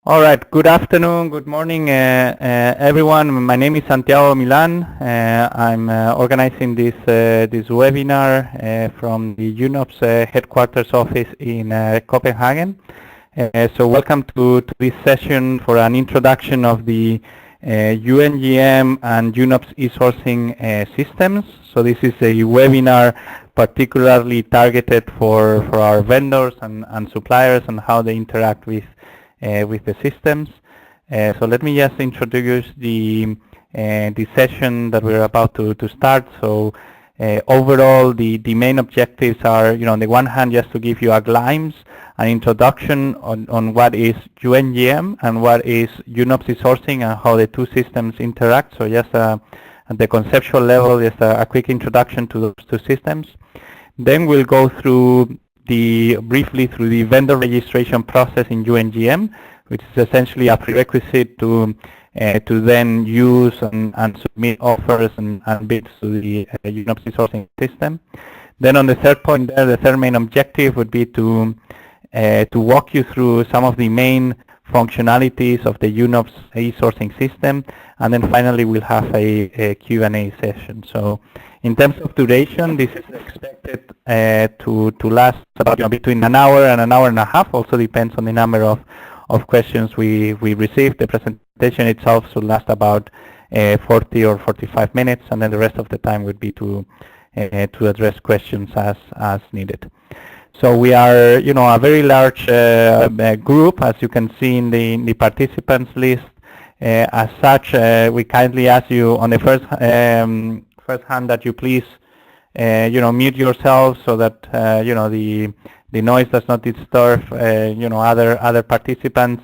All right, good afternoon, good morning, everyone. My name is Santiago Milan. I'm organizing this webinar from the UNOPS headquarters office in Copenhagen. So welcome to this session for an introduction of the UNGM and UNOPS eSourcing systems. So this is a webinar particularly targeted for our vendors and suppliers and how they interact with the systems. So let me just introduce the session that we're about to start. So overall, the main objectives are, on the one hand, just to give you a glimpse, an introduction on what is UNGM and what is UNOPS eSourcing and how the two systems interact. So just at the conceptual level, just a quick introduction to those two systems. Then we'll go through briefly through the vendor registration process in UNGM, which is essentially a prerequisite to then use and submit offers and bids to the UNOPS eSourcing system. Then on the third point there, the third main objective would be to walk you through some of the main functionalities of the UNOPS eSourcing system, and then finally we'll have a Q&A session. So in terms of duration, this is expected to last about between an hour and a half. Also depends on the number of questions we receive. The presentation itself should last about 40 or 45 minutes, and then the rest of the time would be to address questions as needed. So we are, a very large group, as you can see in the participants list. As such, we kindly ask you on the first hand that you please, mute yourselves so that the noise does not disturb, other participants.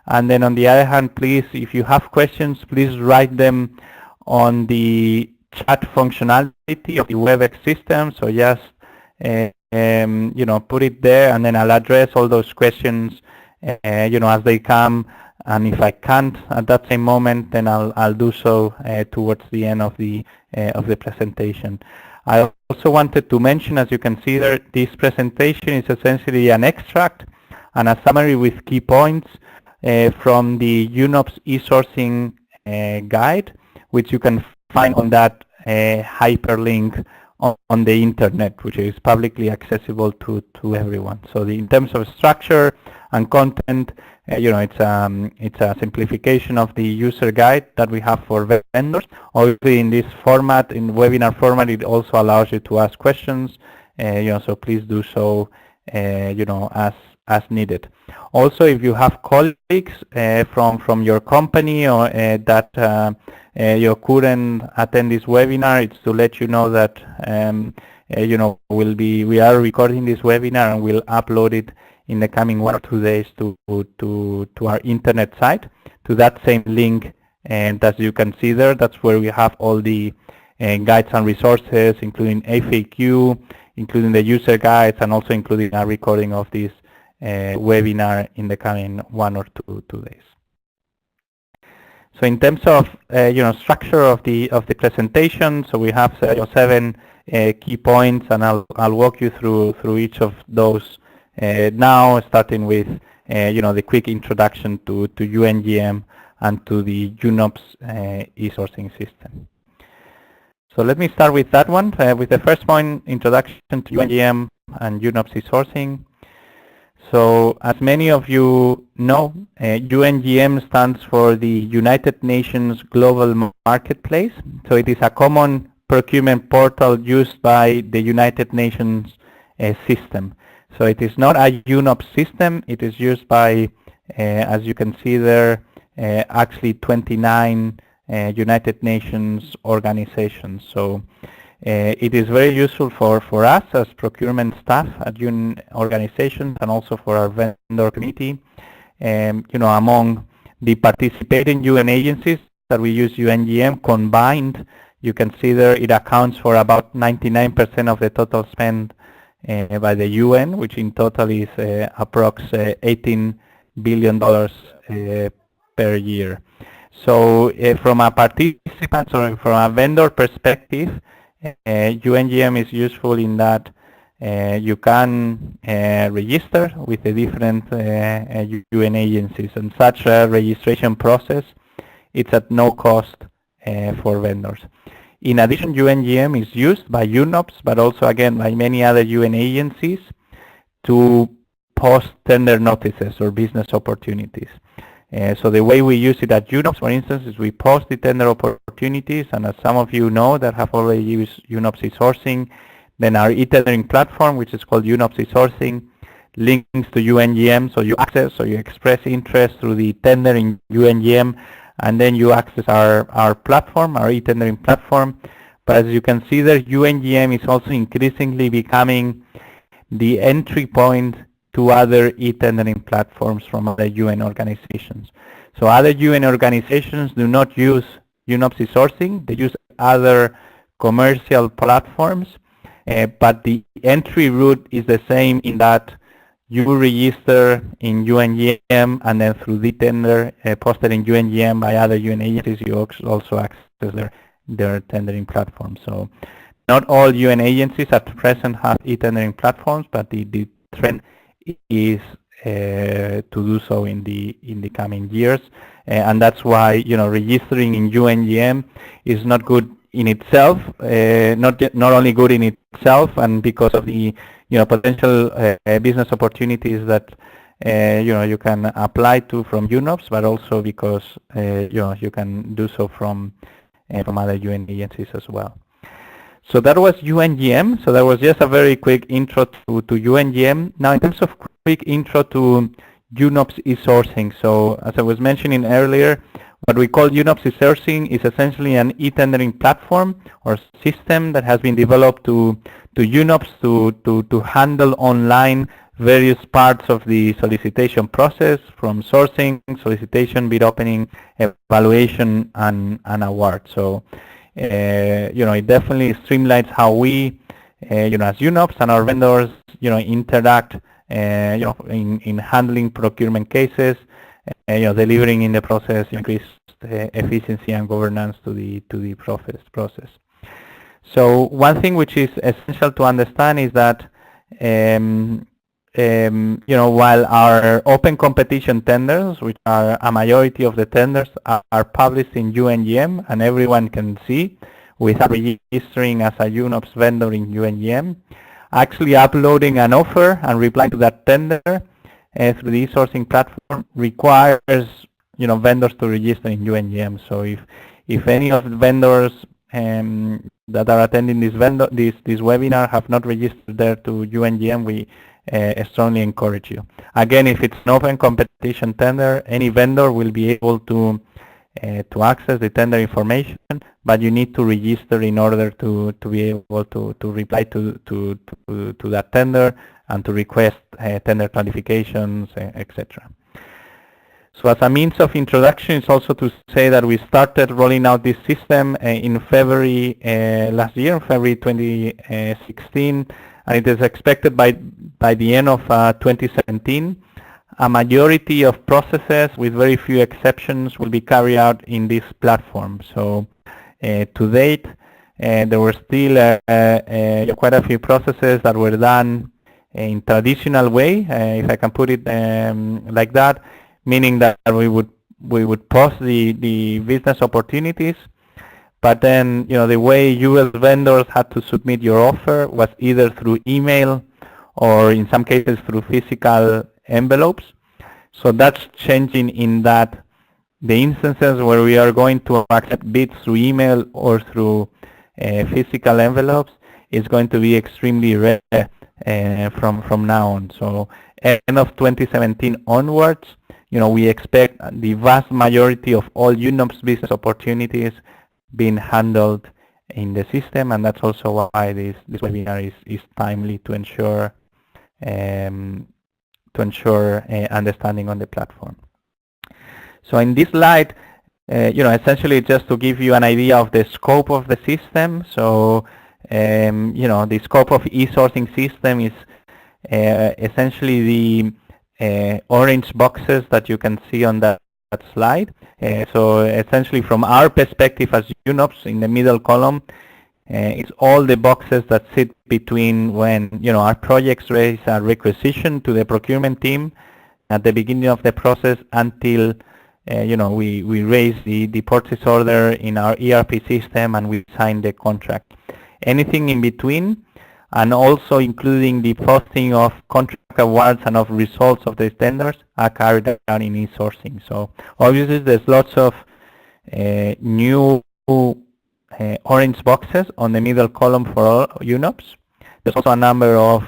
And then on the other hand, please, if you have questions, please write them on the chat functionality of the WebEx system. So just, put it there, and then I'll address all those questions, as they come. And if I can't at that same moment, then I'll do so towards the end of the presentation. I also wanted to mention, as you can see there, this presentation is essentially an extract and a summary with key points from the UNOPS eSourcing guide, which you can find on that hyperlink on the internet, which is publicly accessible to everyone. So in terms of structure and content, it's a simplification of the user guide that we have for vendors. Obviously, in this format, in webinar format, it also allows you to ask questions. So please do so, as needed. Also, if you have colleagues from your company or that you couldn't attend this webinar, it's to let you know that we are recording this webinar and we'll upload it in the coming 1 or 2 days to our internet site, to that same link, and as you can see there, that's where we have all the guides and resources, including FAQ, including the user guides, and also including a recording of this webinar in the coming 1 or 2 days. So in terms of structure of the presentation, so we have 7 key points, and I'll walk you through each of those now, starting with the quick introduction to UNGM and to the UNOPS eSourcing system. So let me start with that one, with the first point, introduction to UNGM and UNOPS eSourcing. So as many of you know, UNGM stands for the United Nations Global Marketplace. So it is a common procurement portal used by the United Nations system. So it is not a UNOPS system. It is used by, as you can see there, actually 29 United Nations organizations. So it is very useful for us as procurement staff at UN organizations, and also for our vendor community. Among the participating UN agencies that we use UNGM combined, you can see there it accounts for about 99% of the total spend by the UN, which in total is approx $18 billion per year. So from a participant or from a vendor perspective, UNGM is useful in that you can register with the different UN agencies, and such a registration process, it's at no cost for vendors. In addition, UNGM is used by UNOPS, but also again by many other UN agencies to post tender notices or business opportunities. So the way we use it at UNOPS, for instance, is we post the tender opportunities, and as some of you know that have already used UNOPS eSourcing, then our e-tendering platform, which is called UNOPS eSourcing, links to UNGM, so you access, so you express interest through the tender in UNGM, and then you access our platform, our e-tendering platform. But as you can see there, UNGM is also increasingly becoming the entry point to other e-tendering platforms from other UN organizations. So other UN organizations do not use UNOPS eSourcing, they use other commercial platforms, but the entry route is the same in that you register in UNGM, and then through the tender posted in UNGM by other UN agencies, you also access their tendering platform. So not all UN agencies at present have e-tendering platforms, but the trend is to do so in the coming years, and that's why registering in UNGM is not good in itself, not only good in itself, and because of the potential business opportunities that you can apply to from UNOPS, but also because you can do so from other UN agencies as well. So that was UNGM. So that was just a very quick intro to UNGM. Now, in terms of quick intro to UNOPS eSourcing. So as I was mentioning earlier, what we call UNOPS eSourcing is essentially an e-tendering platform or system that has been developed to UNOPS to handle online various parts of the solicitation process, from sourcing, solicitation, bid opening, evaluation, and award. So it definitely streamlines how we, as UNOPS and our vendors, interact, in handling procurement cases, delivering in the process increased efficiency and governance to the process. So one thing which is essential to understand is that while our open competition tenders, which are a majority of the tenders, are published in UNGM and everyone can see without registering as a UNOPS vendor in UNGM, actually uploading an offer and replying to that tender through the eSourcing platform requires vendors to register in UNGM. So if any of the vendors that are attending this webinar have not registered there to UNGM, we strongly encourage you. Again, if it's an open competition tender, any vendor will be able to access the tender information, but you need to register in order to be able to reply to that tender and to request tender clarifications, etc. So as a means of introduction, it's also to say that we started rolling out this system in February last year, February 2016, and it is expected by the end of 2017. A majority of processes, with very few exceptions, will be carried out in this platform. So to date, there were still quite a few processes that were done in traditional way, if I can put it like that, meaning that we would post the business opportunities, but then the way you as vendors had to submit your offer was either through email or in some cases through physical envelopes. So that's changing in that the instances where we are going to accept bids through email or through physical envelopes is going to be extremely rare from now on. So end of 2017 onwards, we expect the vast majority of all UNOPS business opportunities being handled in the system, and that's also why this webinar is timely to ensure understanding on the platform. So in this slide, essentially just to give you an idea of the scope of the system. So the scope of eSourcing system is essentially the orange boxes that you can see on that slide. So essentially from our perspective as UNOPS, in the middle column, It's all the boxes that sit between when our projects raise a requisition to the procurement team at the beginning of the process until we raise the purchase order in our ERP system and we sign the contract. Anything in between, and also including the posting of contract awards and of results of the tenders, are carried out in eSourcing. So obviously there's lots of new orange boxes on the middle column for all UNOPS. There's also a number of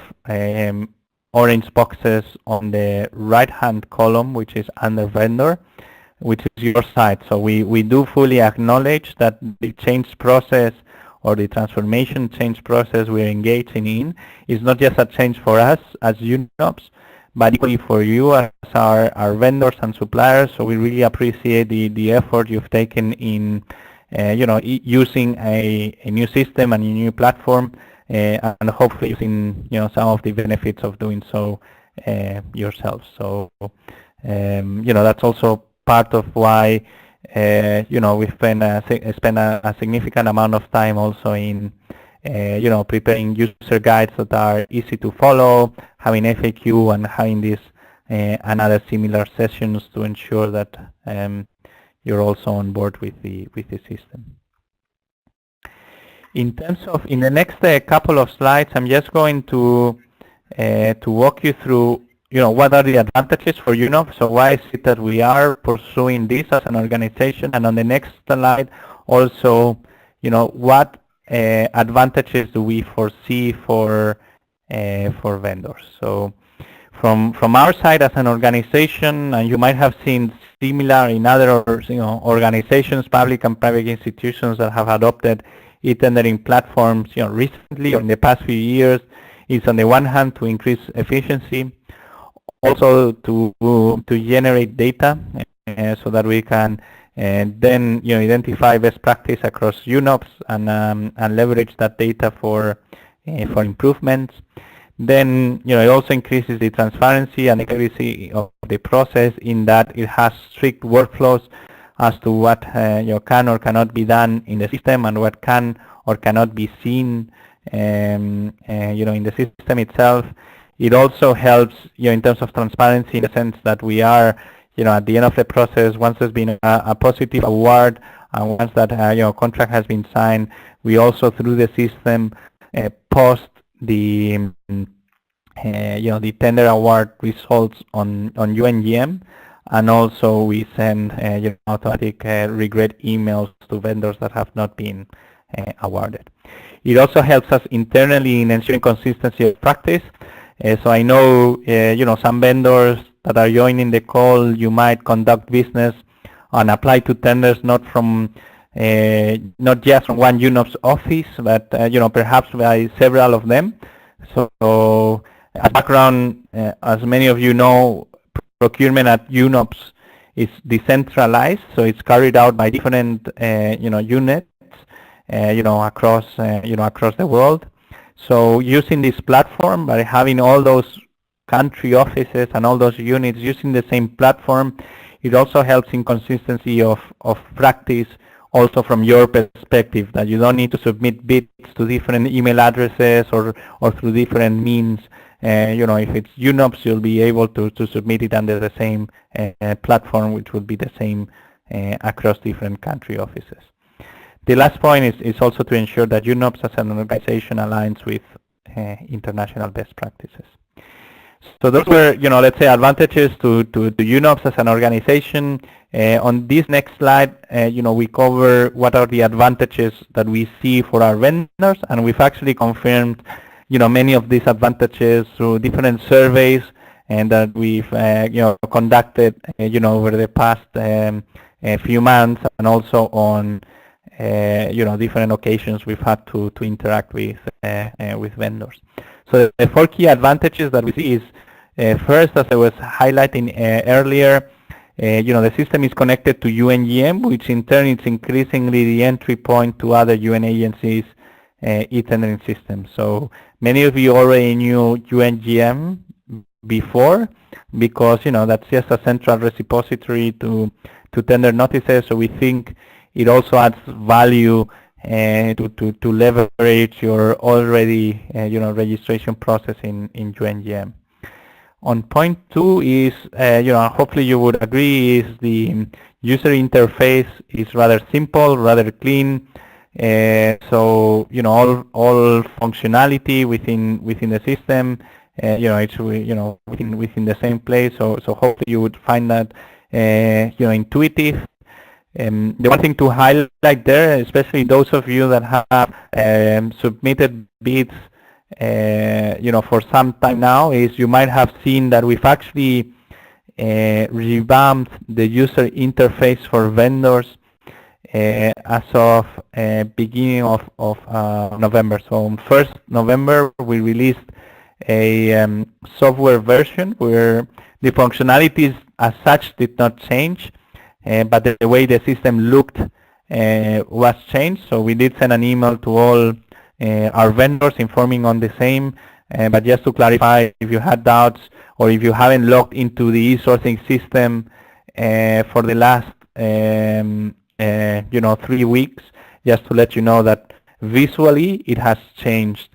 orange boxes on the right-hand column, which is under vendor, which is your side. So we do fully acknowledge that the change process or the transformation change process we're engaging in is not just a change for us as UNOPS, but equally for you as our vendors and suppliers. So we really appreciate the effort you've taken in using a new system and a new platform, and hopefully using some of the benefits of doing so yourselves. So that's also part of why we spend a significant amount of time also in preparing user guides that are easy to follow, having FAQ, and having these and other similar sessions to ensure that you're also on board with the system. In terms of, in the next couple of slides, I'm just going to walk you through what are the advantages for UNOPS. So why is it that we are pursuing this as an organization? And on the next slide, also, what advantages do we foresee for vendors? So from our side as an organization, and you might have seen similar in other organizations, public and private institutions that have adopted e-tendering platforms recently or in the past few years, is on the one hand to increase efficiency, also to generate data so that we can then identify best practice across UNOPS and leverage that data for improvements. Then it also increases the transparency and accuracy of the process in that it has strict workflows as to what can or cannot be done in the system and what can or cannot be seen in the system itself. It also helps in terms of transparency in the sense that we are at the end of the process, once there's been a positive award and once that contract has been signed, we also through the system post the the tender award results on UNGM, and also we send automatic regret emails to vendors that have not been awarded. It also helps us internally in ensuring consistency of practice. So I know some vendors that are joining the call, you might conduct business and apply to tenders not just from one UNOPS office, but perhaps by several of them. So as background, as many of you know, procurement at UNOPS is decentralized, so it's carried out by different units across the world. So using this platform, by having all those country offices and all those units using the same platform, it also helps in consistency of practice, also from your perspective, that you don't need to submit bids to different email addresses or through different means. If it's UNOPS, you'll be able to submit it under the same platform, which will be the same across different country offices. The last point is also to ensure that UNOPS as an organization aligns with international best practices. So those were, let's say, advantages to UNOPS as an organization. On this next slide, we cover what are the advantages that we see for our vendors, and we've actually confirmed, many of these advantages through different surveys and that we've, conducted, over the past few months, and also on different occasions we've had to interact with vendors. So the 4 key advantages that we see is, first, as I was highlighting earlier, the system is connected to UNGM, which in turn is increasingly the entry point to other UN agencies' e-tendering systems. So many of you already knew UNGM before, because that's just a central repository to tender notices. So we think it also adds value to leverage your already registration process in UNGM. On point 2 is hopefully you would agree, is the user interface is rather simple, rather clean. So all functionality within the system, it's within the same place. So hopefully you would find that intuitive. The one thing to highlight there, especially those of you that have submitted bids for some time now, is you might have seen that we've actually revamped the user interface for vendors as of beginning of November. So on 1st November we released a software version where the functionalities as such did not change, but the way the system looked was changed. So we did send an email to all our vendors informing on the same, but just to clarify, if you had doubts or if you haven't logged into the eSourcing system for the last 3 weeks, just to let you know that visually it has changed.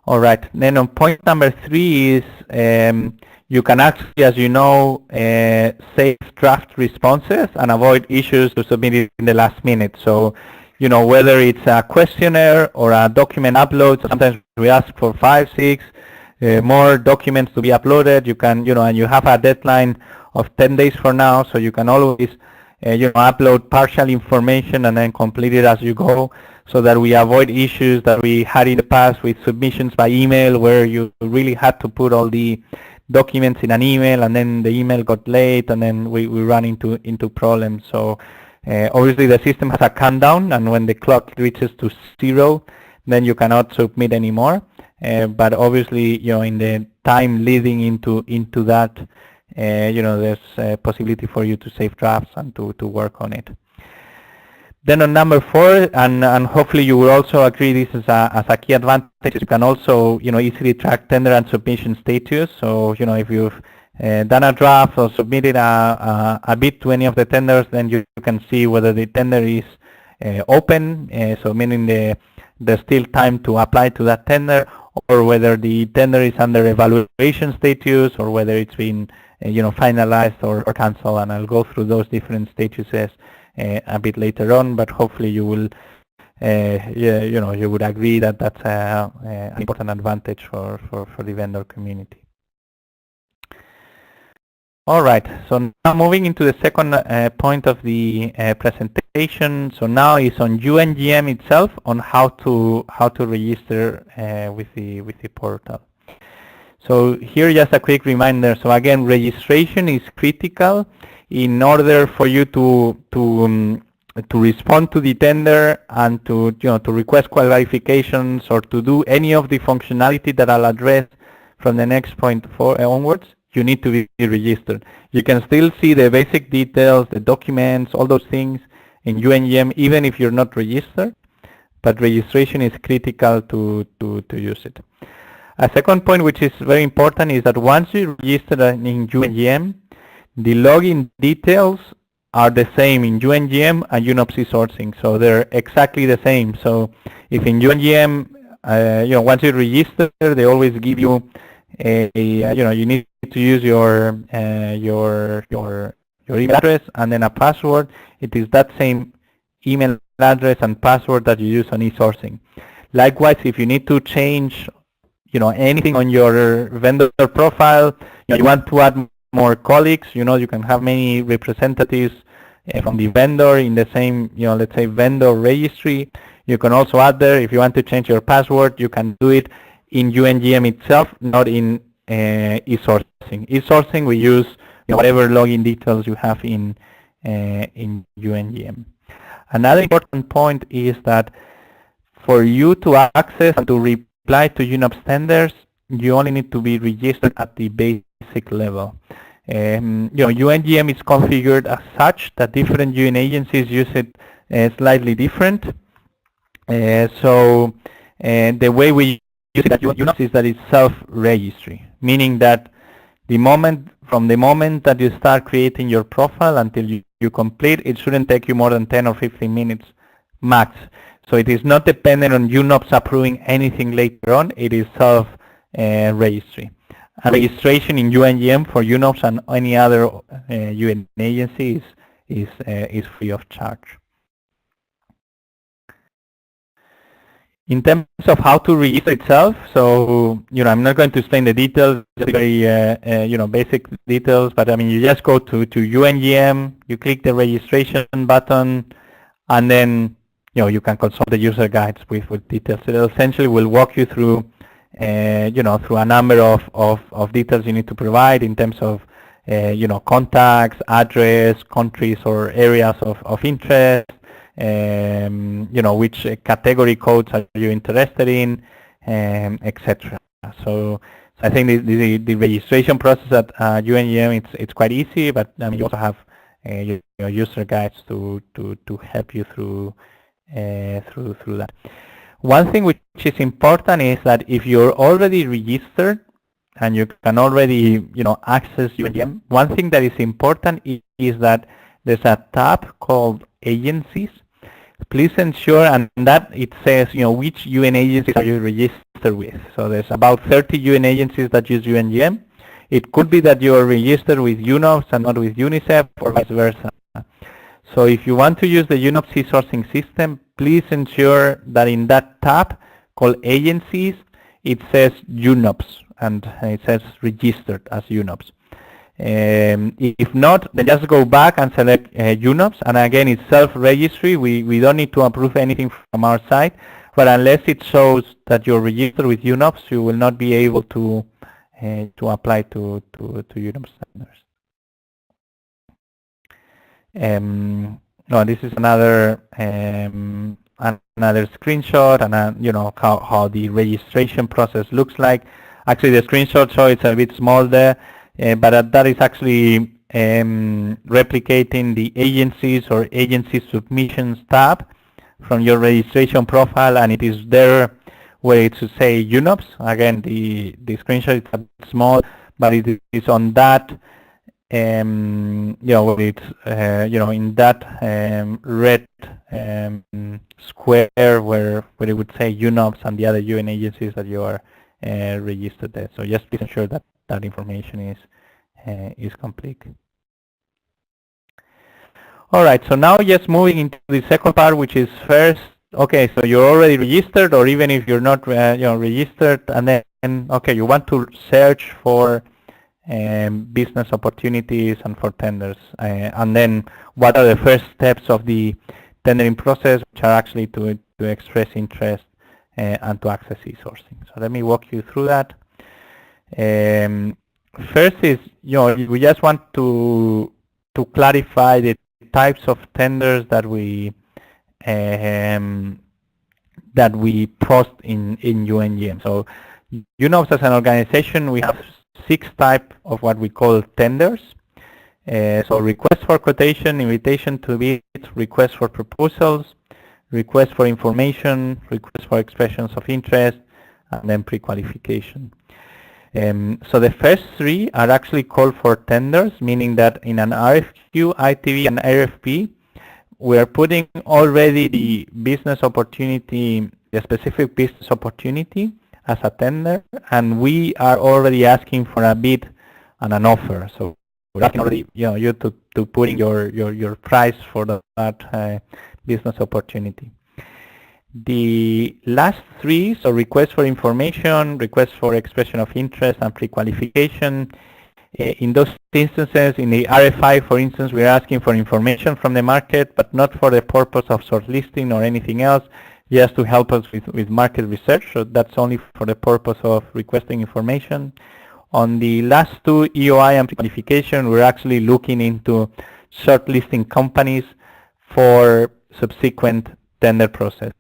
All right, then on point number 3 is you can actually, as you know, save draft responses and avoid issues to submit it in the last minute. So whether it's a questionnaire or a document upload, sometimes we ask for 5, 6 more documents to be uploaded. You can, and you have a deadline of 10 days from now, so you can always, upload partial information and then complete it as you go, so that we avoid issues that we had in the past with submissions by email, where you really had to put all the documents in an email, and then the email got late, and then we run into problems. So obviously the system has a countdown, and when the clock reaches to 0, then you cannot submit anymore. But obviously, in the time leading into that, there's a possibility for you to save drafts and to work on it. Then on number 4, and hopefully you will also agree this is as a key advantage, you can also easily track tender and submission status. So if you've done a draft or submitted a bid to any of the tenders, then you can see whether the tender is open, so meaning there's still time to apply to that tender, or whether the tender is under evaluation status, or whether it's been finalized or cancelled. And I'll go through those different statuses a bit later on, but hopefully you will you would agree that that's an important advantage for the vendor community. All right, so now moving into the second point of the presentation. So now is on UNGM itself, on how to register with the portal. So here just a quick reminder. So again, registration is critical in order for you to respond to the tender and to request qualifications or to do any of the functionality that I'll address from the next point onwards. You need to be registered. You can still see the basic details, the documents, all those things in UNGM, even if you're not registered, but registration is critical to use it. A second point, which is very important, is that once you register in UNGM, the login details are the same in UNGM and UNOPS eSourcing, so they're exactly the same. So if in UNGM, once you register, they always give you you need to use your email address and then a password. It is that same email address and password that you use on eSourcing. Likewise, if you need to change anything on your vendor profile, you want to add more colleagues, you can have many representatives from the vendor in the same, let's say vendor registry. You can also add there, if you want to change your password, you can do it in UNGM itself, not in eSourcing. eSourcing, we use whatever login details you have in UNGM. Another important point is that for you to access and to reply to UNOPS tenders, you only need to be registered at the basic level. UNGM is configured as such that different UN agencies use it slightly different. So the way we use it at UNOPS is that it's self-registry, meaning that from the moment that you start creating your profile until you you complete, it shouldn't take you more than 10 or 15 minutes max. So it is not dependent on UNOPS approving anything later on. It is self-registry. Registration in UNGM for UNOPS and any other UN agency is free of charge. In terms of how to register itself, so I'm not going to explain the details, very basic details, but I mean you just go to UNGM, you click the registration button, and then you can consult the user guides with details. So it essentially will walk you through through a number of details you need to provide in terms of contacts, address, countries or areas of interest. Which category codes are you interested in, etc. So I think the registration process at UNGM it's quite easy, but you also have your user guides to help you through that. One thing which is important is that if you're already registered and you can already access UNGM, one thing that is important is that there's a tab called Agencies. Please ensure, and that it says, which UN agencies are you registered with. So there's about 30 UN agencies that use UNGM. It could be that you are registered with UNOPS and not with UNICEF, or vice versa. So if you want to use the UNOPS eSourcing system, please ensure that in that tab called Agencies, it says UNOPS, and it says registered as UNOPS. If not, then just go back and select UNOPS, and again it's self-registry. We don't need to approve anything from our side, but unless it shows that you're registered with UNOPS, you will not be able to apply to UNOPS standards. This is another screenshot, and how the registration process looks like. Actually, the screenshot shows it's a bit small there. But that is actually replicating the agencies or agency submissions tab from your registration profile, and it is there where it should say UNOPS. Again, the screenshot is a bit small, but it is on that where it's in that red square where it would say UNOPS and the other UN agencies that you are registered there. So just be sure that that information is complete. All right, so now just moving into the second part, which is first, okay, so you're already registered, or even if you're not registered, and then okay, you want to search for business opportunities and for tenders, and then what are the first steps of the tendering process, which are actually to express interest and to access eSourcing. So let me walk you through that. First is, we just want to clarify the types of tenders that we post in UNGM. So UNOPS as an organization, we have 6 types of what we call tenders. So request for quotation, invitation to bid, request for proposals, request for information, request for expressions of interest, and then pre-qualification. So the first 3 are actually called for tenders, meaning that in an RFQ, ITV, and RFP, we are putting already the business opportunity, the specific business opportunity as a tender, and we are already asking for a bid and an offer. So we're asking already you to put in your price for that business opportunity. The last 3, so request for information, request for expression of interest, and pre-qualification, in those instances, in the RFI, for instance, we're asking for information from the market, but not for the purpose of shortlisting or anything else, just to help us with market research. So that's only for the purpose of requesting information. On the last 2, EOI and pre-qualification, we're actually looking into shortlisting companies for subsequent tender process.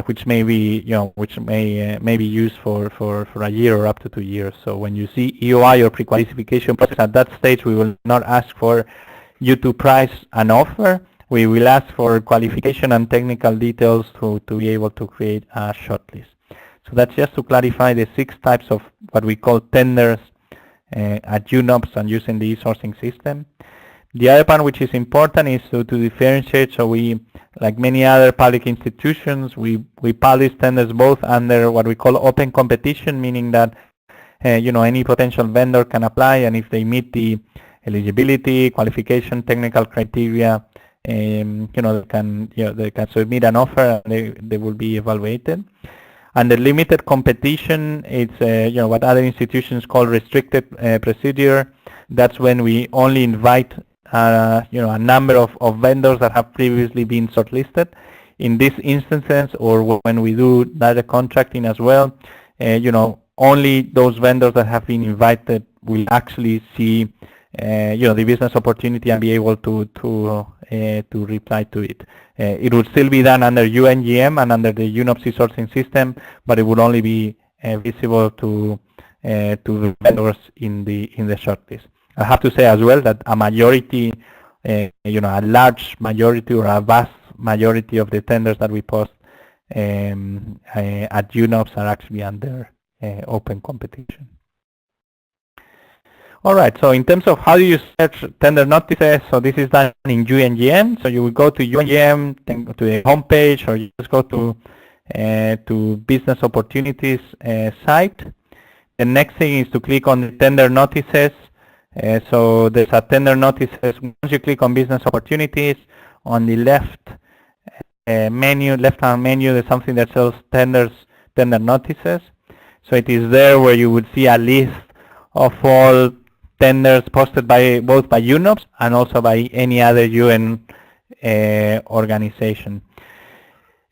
Which may be, may be used for a year or up to 2 years. So when you see EOI or pre-qualification process, at that stage we will not ask for you to price an offer. We will ask for qualification and technical details to be able to create a shortlist. So that's just to clarify the 6 types of what we call tenders at UNOPS and using the eSourcing system. The other part which is important is to differentiate. So we, like many other public institutions, we publish tenders both under what we call open competition, meaning that any potential vendor can apply, and if they meet the eligibility, qualification, technical criteria, they can submit an offer and they will be evaluated. And the limited competition, it's what other institutions call restricted procedure. That's when we only invite a number of vendors that have previously been shortlisted. In these instances, or when we do direct contracting as well, only those vendors that have been invited will actually see the business opportunity and be able to reply to it. It would still be done under UNGM and under the UNOPS eSourcing system, but it would only be visible to the vendors in the shortlist. I have to say as well that a majority, a large majority or a vast majority of the tenders that we post at UNOPS are actually under open competition. All right, so in terms of how do you search tender notices, so this is done in UNGM. So you will go to UNGM, to the homepage, or you just go to business opportunities site. The next thing is to click on the tender notices. So there's a tender notices. Once you click on business opportunities, on the left-hand menu, there's something that says tender notices. So it is there where you would see a list of all tenders posted both by UNOPS and also by any other UN organization.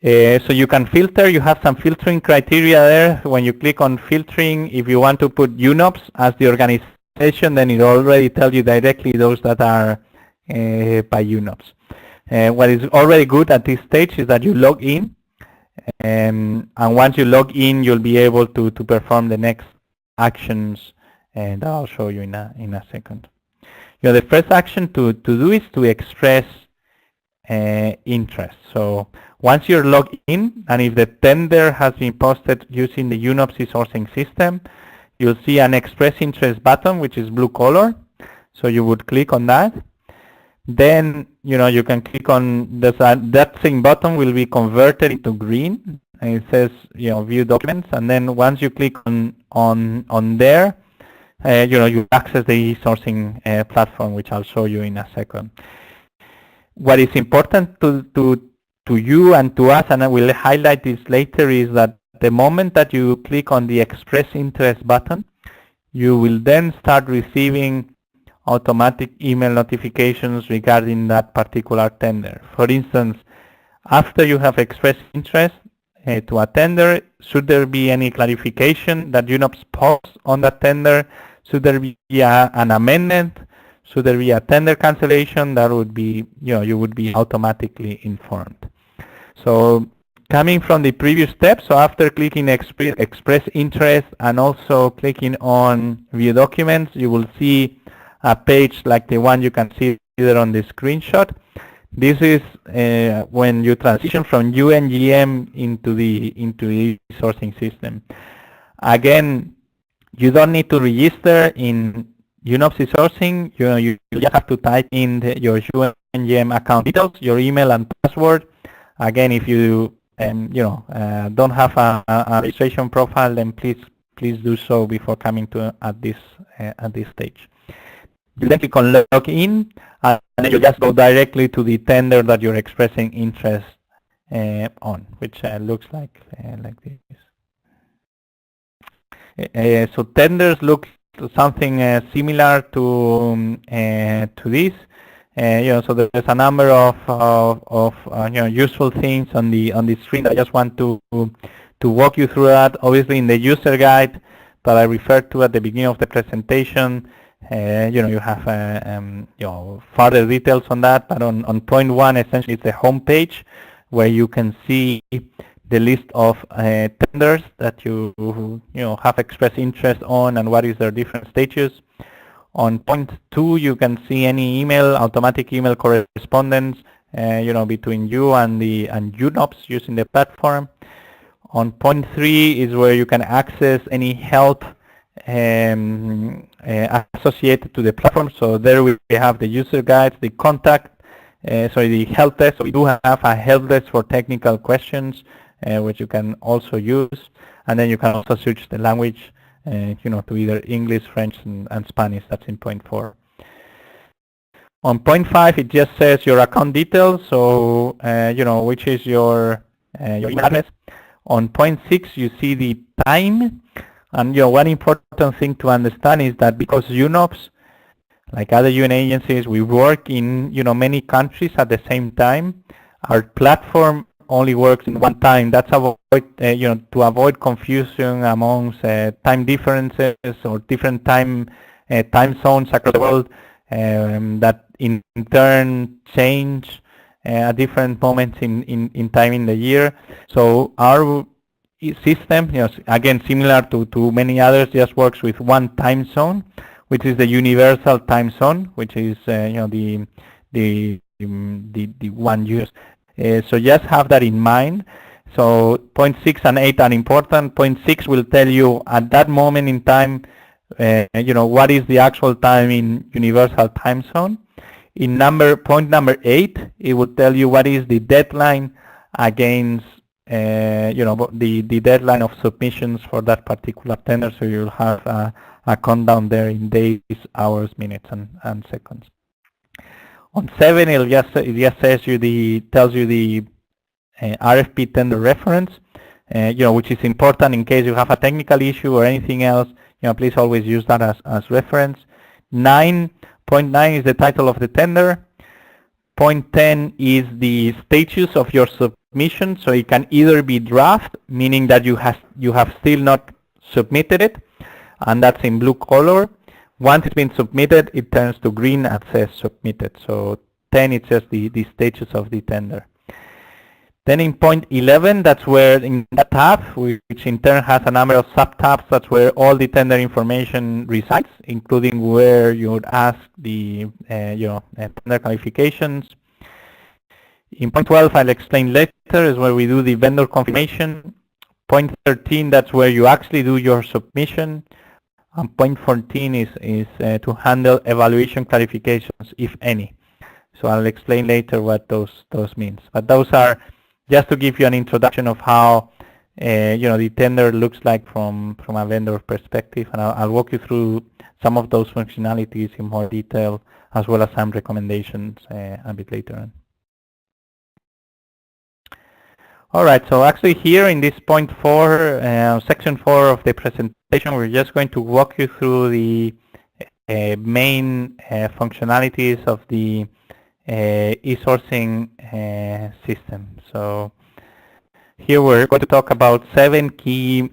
So you can filter. You have some filtering criteria there. When you click on filtering, if you want to put UNOPS as the organization, then it already tells you directly those that are by UNOPS. What is already good at this stage is that you log in, and once you log in, you'll be able to perform the next actions, and I'll show you in a second. The first action to do is to express interest. So once you're logged in, and if the tender has been posted using the UNOPS eSourcing system, you'll see an express interest button, which is blue color. So you would click on that. Then you can click on that same button will be converted into green, and it says view documents. And then once you click on there, you access the eSourcing platform, which I'll show you in a second. What is important to you and to us, and I will highlight this later, is that the moment that you click on the express interest button, you will then start receiving automatic email notifications regarding that particular tender. For instance, after you have expressed interest to a tender, should there be any clarification that UNOPS posts on that tender? Should there be an amendment? Should there be a tender cancellation? That would be, you would be automatically informed. So coming from the previous step, so after clicking express interest and also clicking on view documents, you will see a page like the one you can see either on the screenshot. This is when you transition from UNGM into the eSourcing system. Again, you don't need to register in UNOPS eSourcing. You just have to type in your UNGM account details, your email and password. Again, if you don't have a registration profile, then please do so before coming to at this stage. You then click on log in, and then you just go directly to the tender that you're expressing interest on, which looks like this. So tenders look something similar to this. So there's a number of useful things on the screen. I just want to walk you through that. Obviously, in the user guide that I referred to at the beginning of the presentation, you have further details on that. But on point one, essentially, it's the home page where you can see the list of tenders that you have expressed interest on and what is their different stages. On point two, you can see any automatic email correspondence, between you and UNOPS using the platform. On point three is where you can access any help associated to the platform. So there we have the user guides, the contact, the help desk. So we do have a help desk for technical questions, which you can also use. And then you can also switch the language, to either English, French, and Spanish. That's in point 4. On point 5, it just says your account details. So, which is your email address. On point 6, you see the time. And one important thing to understand is that because UNOPS, like other UN agencies, we work in many countries at the same time. Our platform only works in one time. That's to avoid confusion amongst time differences or different time zones across the world that in turn change at different moments in time in the year. So our system, again similar to many others, just works with one time zone, which is the universal time zone, which is the one used. So just have that in mind. So point 6 and 8 are important. Point 6 will tell you at that moment in time, what is the actual time in universal time zone. In point number 8, it will tell you what is the deadline against the deadline of submissions for that particular tender. So you'll have a countdown there in days, hours, minutes, and seconds. On 7, it just tells you the RFP tender reference, which is important in case you have a technical issue or anything else. Please always use that as reference. 9.9 is the title of the tender. Point 10 is the status of your submission. So it can either be draft, meaning that you have still not submitted it, and that's in blue color. Once it's been submitted, it turns to green and says submitted. So 10, it says the status of the tender. Then in point 11, that's where in that tab, which in turn has a number of sub-tabs, that's where all the tender information resides, including where you would ask the tender qualifications. In point 12, I'll explain later, is where we do the vendor confirmation. Point 13, that's where you actually do your submission. And point 14 is to handle evaluation clarifications, if any. So I'll explain later what those means. But those are just to give you an introduction of how the tender looks like from a vendor perspective, and I'll walk you through some of those functionalities in more detail, as well as some recommendations a bit later on. All right, so actually here in this point 4, section 4 of the presentation, we're just going to walk you through the main functionalities of the eSourcing system. So here we're going to talk about 7 key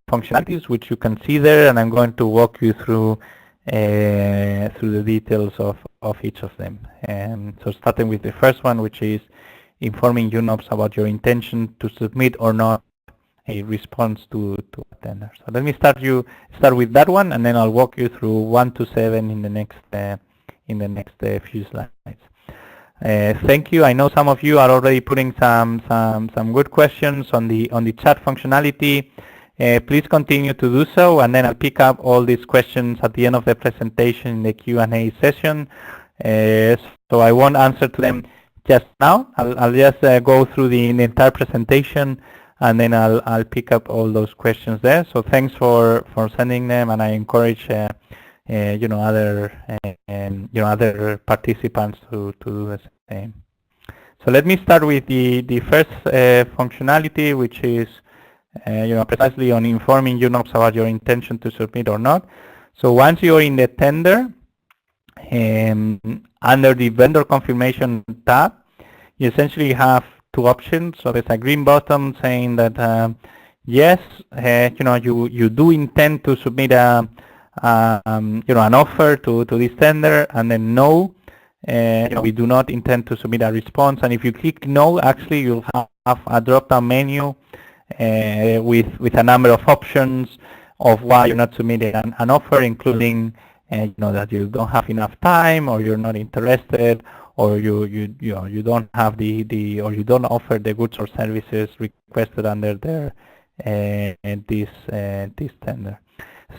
functionalities, which you can see there, and I'm going to walk you through the details of each of them. So starting with the first one, which is informing UNOPS about your intention to submit or not a response to a tender. So let me start with that one, and then I'll walk you through 1 to 7 in the next few slides. Thank you. I know some of you are already putting some good questions on the chat functionality. Please continue to do so, and then I'll pick up all these questions at the end of the presentation in the Q&A session. So I won't answer to them just now. I'll just go through the entire presentation, and then I'll pick up all those questions there. So thanks for sending them, and I encourage other participants to do the same. So let me start with the first functionality, which is precisely on informing UNOPS about your intention to submit or not. So once you're in the tender, under the vendor confirmation tab, you essentially have 2 options. So there's a green button saying that yes, you do intend to submit an offer to this tender, and then no, we do not intend to submit a response. And if you click no, actually you'll have a drop-down menu with a number of options of why you're not submitting an offer, including that you don't have enough time, or you're not interested, or you don't have or you don't offer the goods or services requested under this tender.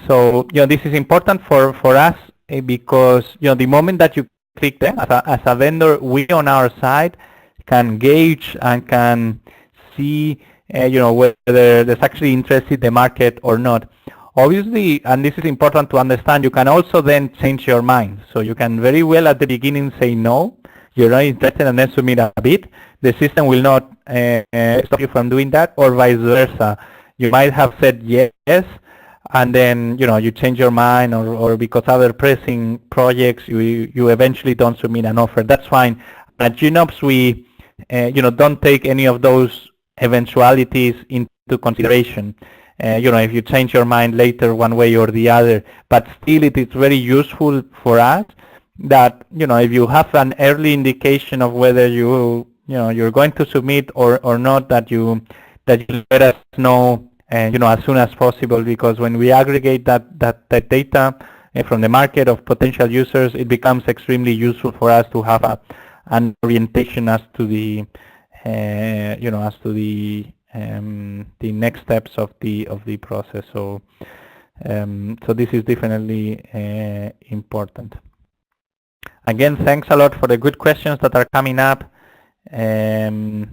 So this is important for us because the moment that you click there, as a vendor, we on our side can gauge and can see whether there's actually interest in the market or not. Obviously, and this is important to understand, you can also then change your mind. So you can very well at the beginning say no, you're not interested, and then submit a bid. The system will not stop you from doing that, or vice versa. You might have said yes, and then you change your mind, or because other pressing projects, you eventually don't submit an offer. That's fine. At UNOPS, we don't take any of those eventualities into consideration. If you change your mind later one way or the other, but still it is very useful for us that if you have an early indication of whether you're going to submit or not, that you let us know as soon as possible, because when we aggregate that data from the market of potential users, it becomes extremely useful for us to have an orientation as to the the next steps of the process. So this is definitely important. Again, thanks a lot for the good questions that are coming up. I'll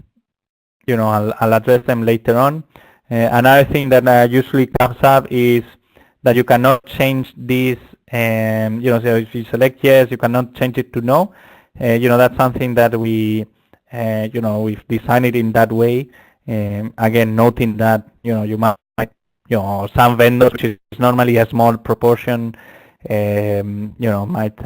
address them later on. Another thing that usually comes up is that you cannot change this. So if you select yes, you cannot change it to no. That's something that we've designed it in that way. Again, noting that you might some vendors, which is normally a small proportion, might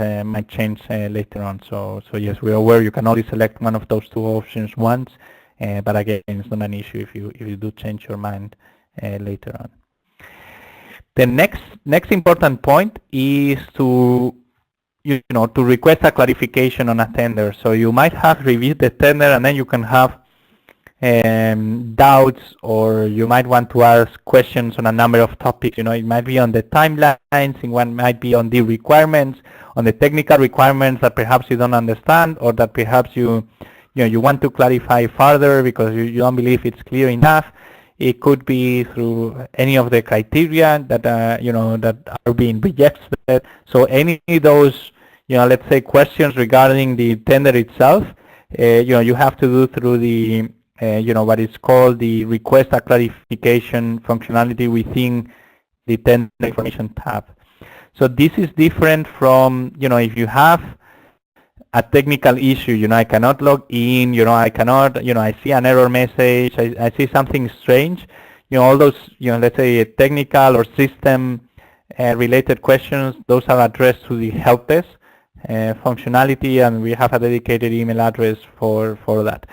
change later on. So yes, we're aware you can only select one of those two options once, but again, it's not an issue if you do change your mind later on. The next important point is to to request a clarification on a tender. So you might have reviewed the tender, and then you can have doubts, or you might want to ask questions on a number of topics. It might be on the timelines, and one might be on the requirements, on the technical requirements that perhaps you don't understand, or that perhaps you want to clarify further because you don't believe it's clear enough. It could be through any of the criteria that that are being rejected. So any of those let's say questions regarding the tender itself, you have to do through the what is called the request a clarification functionality within the tender information tab. So this is different from if you have a technical issue, I cannot log in, I cannot, I see an error message, I see something strange, all those, let's say technical or system related questions, those are addressed to the help desk functionality, and we have a dedicated email address for that.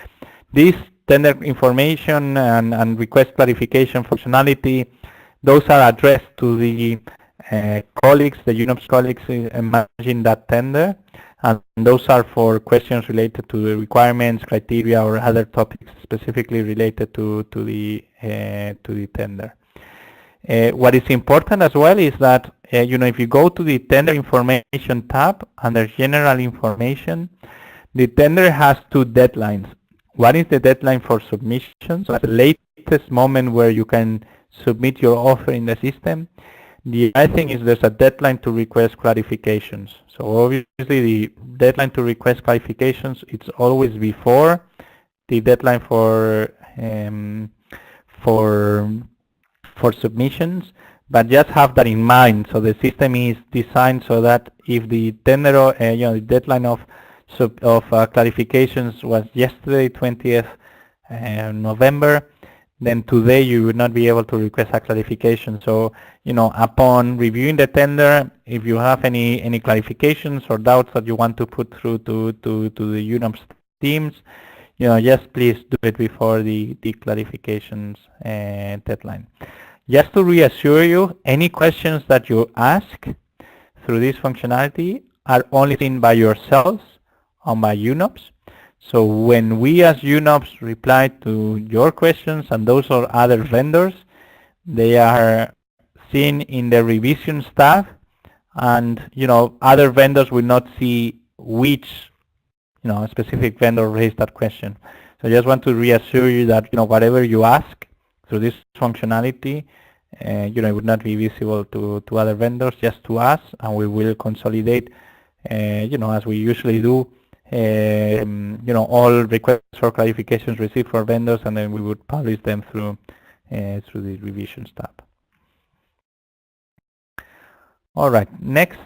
This tender information and request clarification functionality, those are addressed to the colleagues, the UNOPS colleagues managing that tender, and those are for questions related to the requirements, criteria, or other topics specifically related to the tender. What is important as well is that if you go to the tender information tab under general information, the tender has two deadlines. One is the deadline for submission, so at the latest moment where you can submit your offer in the system. The other thing is there's a deadline to request clarifications. So obviously the deadline to request clarifications, it's always before the deadline for submissions, but just have that in mind. So the system is designed so that if the tender, the deadline of clarifications was yesterday, 20th November, then today you would not be able to request a clarification. So upon reviewing the tender, if you have any clarifications or doubts that you want to put through to the UNOPS teams, just please do it before the clarifications deadline. Just to reassure you, any questions that you ask through this functionality are only seen by yourselves on by UNOPS. So when we as UNOPS reply to your questions and those of other vendors, they are seen in the revisions tab, and other vendors will not see which specific vendor raised that question. So I just want to reassure you that whatever you ask through this functionality, it would not be visible to other vendors, just to us, and we will consolidate, as we usually do, all requests for clarifications received for vendors, and then we would publish them through the revisions tab. All right, next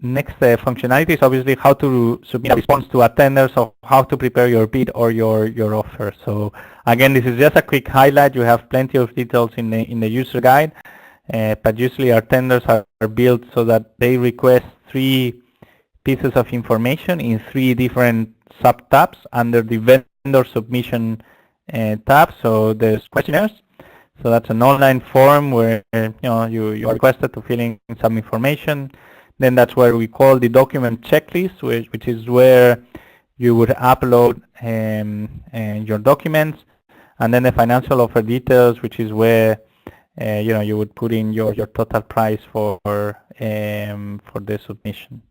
functionality is obviously how to submit a response to a tender, so how to prepare your bid or your offer. So again, this is just a quick highlight. You have plenty of details in the user guide, but usually our tenders are built so that they request 3 pieces of information in 3 different sub-tabs under the vendor submission tab. So there's questionnaires. So that's an online form where you are requested to fill in some information. Then that's where we call the document checklist, which is where you would upload your documents, and then the financial offer details, which is where you would put in your total price for the submission.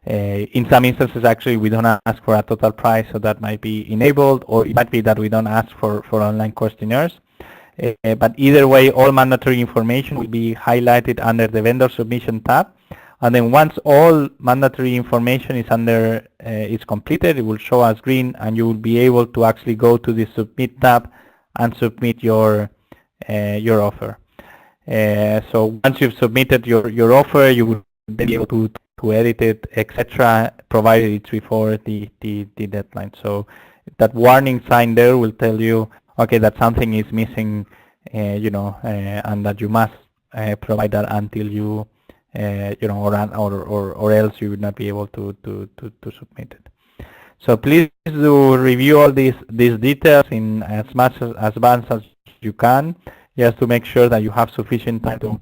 In some instances, actually, we don't ask for a total price, so that might be enabled, or it might be that we don't ask for online questionnaires. But either way, all mandatory information will be highlighted under the vendor submission tab. And then once all mandatory information is completed, it will show as green, and you will be able to actually go to the submit tab and submit your offer. So once you've submitted your offer, you will then be able to edit it, etc., provided it's before the deadline. So that warning sign there will tell you, okay, that something is missing, and that you must provide that until you, or else you would not be able to submit it. So please do review all these details in as much advance as you can, just to make sure that you have sufficient time to,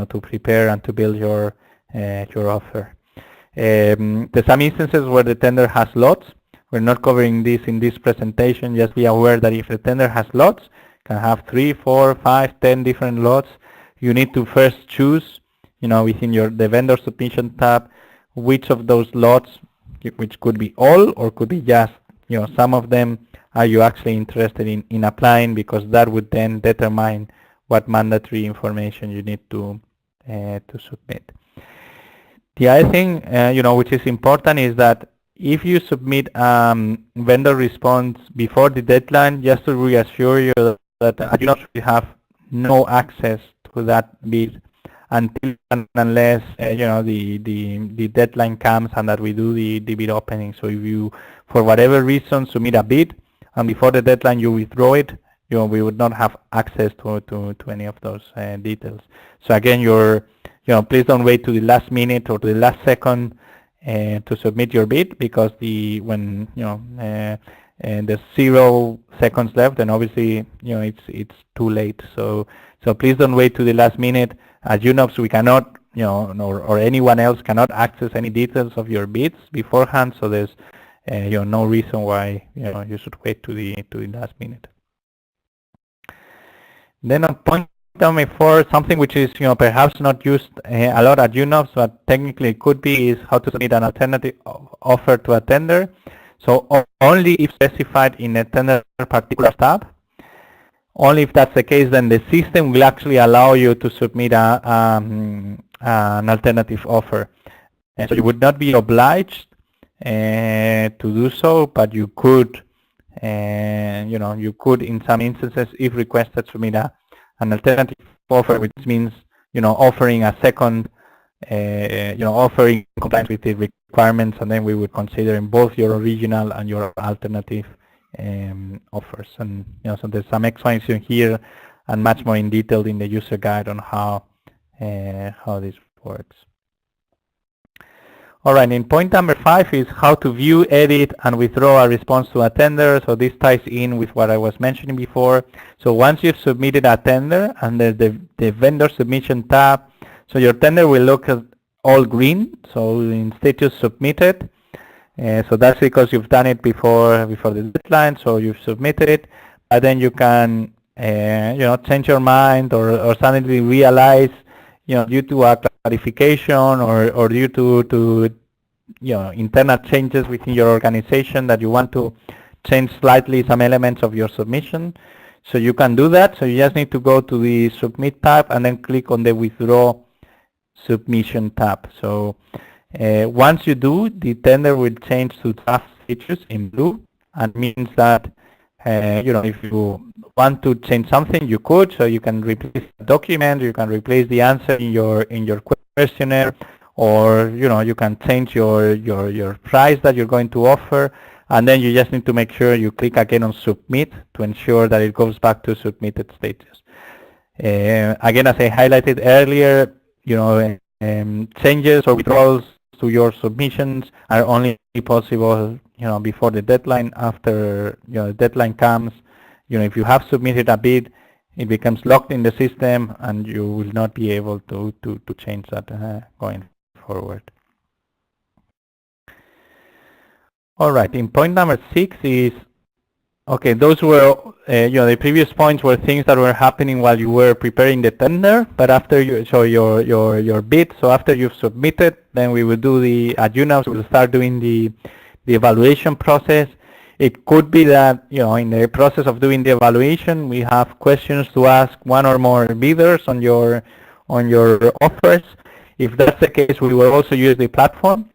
to prepare and to build your offer. There's some instances where the tender has lots. We're not covering this in this presentation. Just be aware that if the tender has lots, can have 3, 4, 5, 10 different lots. You need to first choose, within the vendor submission tab, which of those lots, which could be all or could be just, some of them, are you actually interested in applying, because that would then determine what mandatory information you need to submit. The other thing, which is important, is that if you submit vendor response before the deadline, just to reassure you that you actually have no access to that bid until and unless the deadline comes and that we do the bid opening. So if you, for whatever reason, submit a bid and before the deadline you withdraw it, we would not have access to any of those details. So again, please don't wait to the last minute or to the last second to submit your bid, because when there's 0 seconds left, then obviously it's too late. So please don't wait to the last minute. As UNOPS, we cannot, or anyone else cannot access any details of your bids beforehand. So there's no reason why you should wait to the last minute. Then on point number 4, something which is perhaps not used a lot at UNOPS, but technically it could be, is how to submit an alternative offer to a tender. So only if specified in a tender particular tab. Only if that's the case, then the system will actually allow you to submit an alternative offer. And so you would not be obliged to do so, but you could, you could in some instances, if requested, submit an alternative offer, which means offering a second, offering compliance with the requirements, and then we would consider in both your original and your alternative offers. And so there's some explanation here and much more in detail in the user guide on how this works. All right, in point number 5 is how to view, edit, and withdraw a response to a tender. So this ties in with what I was mentioning before. So once you've submitted a tender under the vendor submission tab, so your tender will look all green, so in status submitted. So that's because you've done it before the deadline, so you've submitted it. But then you can, change your mind or suddenly realize, due to a clarification or due to internal changes within your organization, that you want to change slightly some elements of your submission. So you can do that. So you just need to go to the Submit tab and then click on the Withdraw Submission tab. So once you do, the tender will change to draft status in blue, and means that if you want to change something, you could. So you can replace the document, you can replace the answer in your questionnaire, or you can change your price that you're going to offer, and then you just need to make sure you click again on Submit to ensure that it goes back to submitted status. Again, as I highlighted earlier, changes or withdrawals to your submissions are only possible before the deadline. After the deadline comes, if you have submitted a bid, it becomes locked in the system and you will not be able to change that going forward. All right, in point number 6 is, okay, those were, the previous points were things that were happening while you were preparing the tender, but after you show your bid, so after you've submitted, then we will do at UNOPS, we'll start doing the evaluation process. It could be that, in the process of doing the evaluation, we have questions to ask one or more bidders on your offers. If that's the case, we will also use the platform.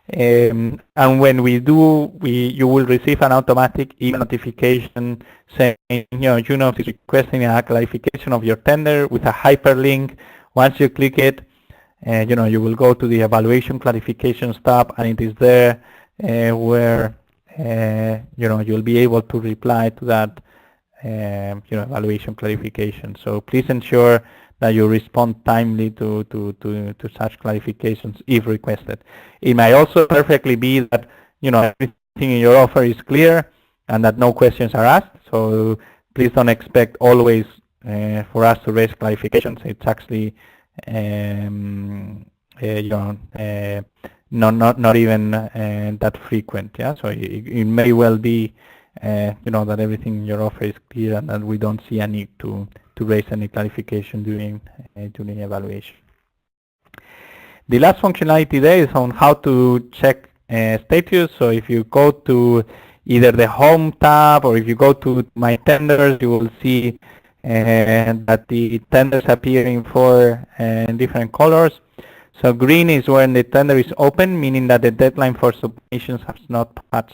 And when we do, you will receive an automatic email notification saying, UNOPS is requesting a clarification of your tender with a hyperlink. Once you click it, you will go to the evaluation clarifications tab, and it is there where you'll be able to reply to that evaluation clarification. So please ensure that you respond timely to such clarifications if requested. It might also perfectly be that everything in your offer is clear and that no questions are asked. So please don't expect always for us to raise clarifications. It's actually not even that frequent. Yeah. So it may well be that everything in your offer is clear and that we don't see a need to raise any clarification during evaluation. The last functionality there is on how to check status. So if you go to either the Home tab or if you go to My Tenders, you will see that the tenders appear in 4 different colors. So green is when the tender is open, meaning that the deadline for submissions has not passed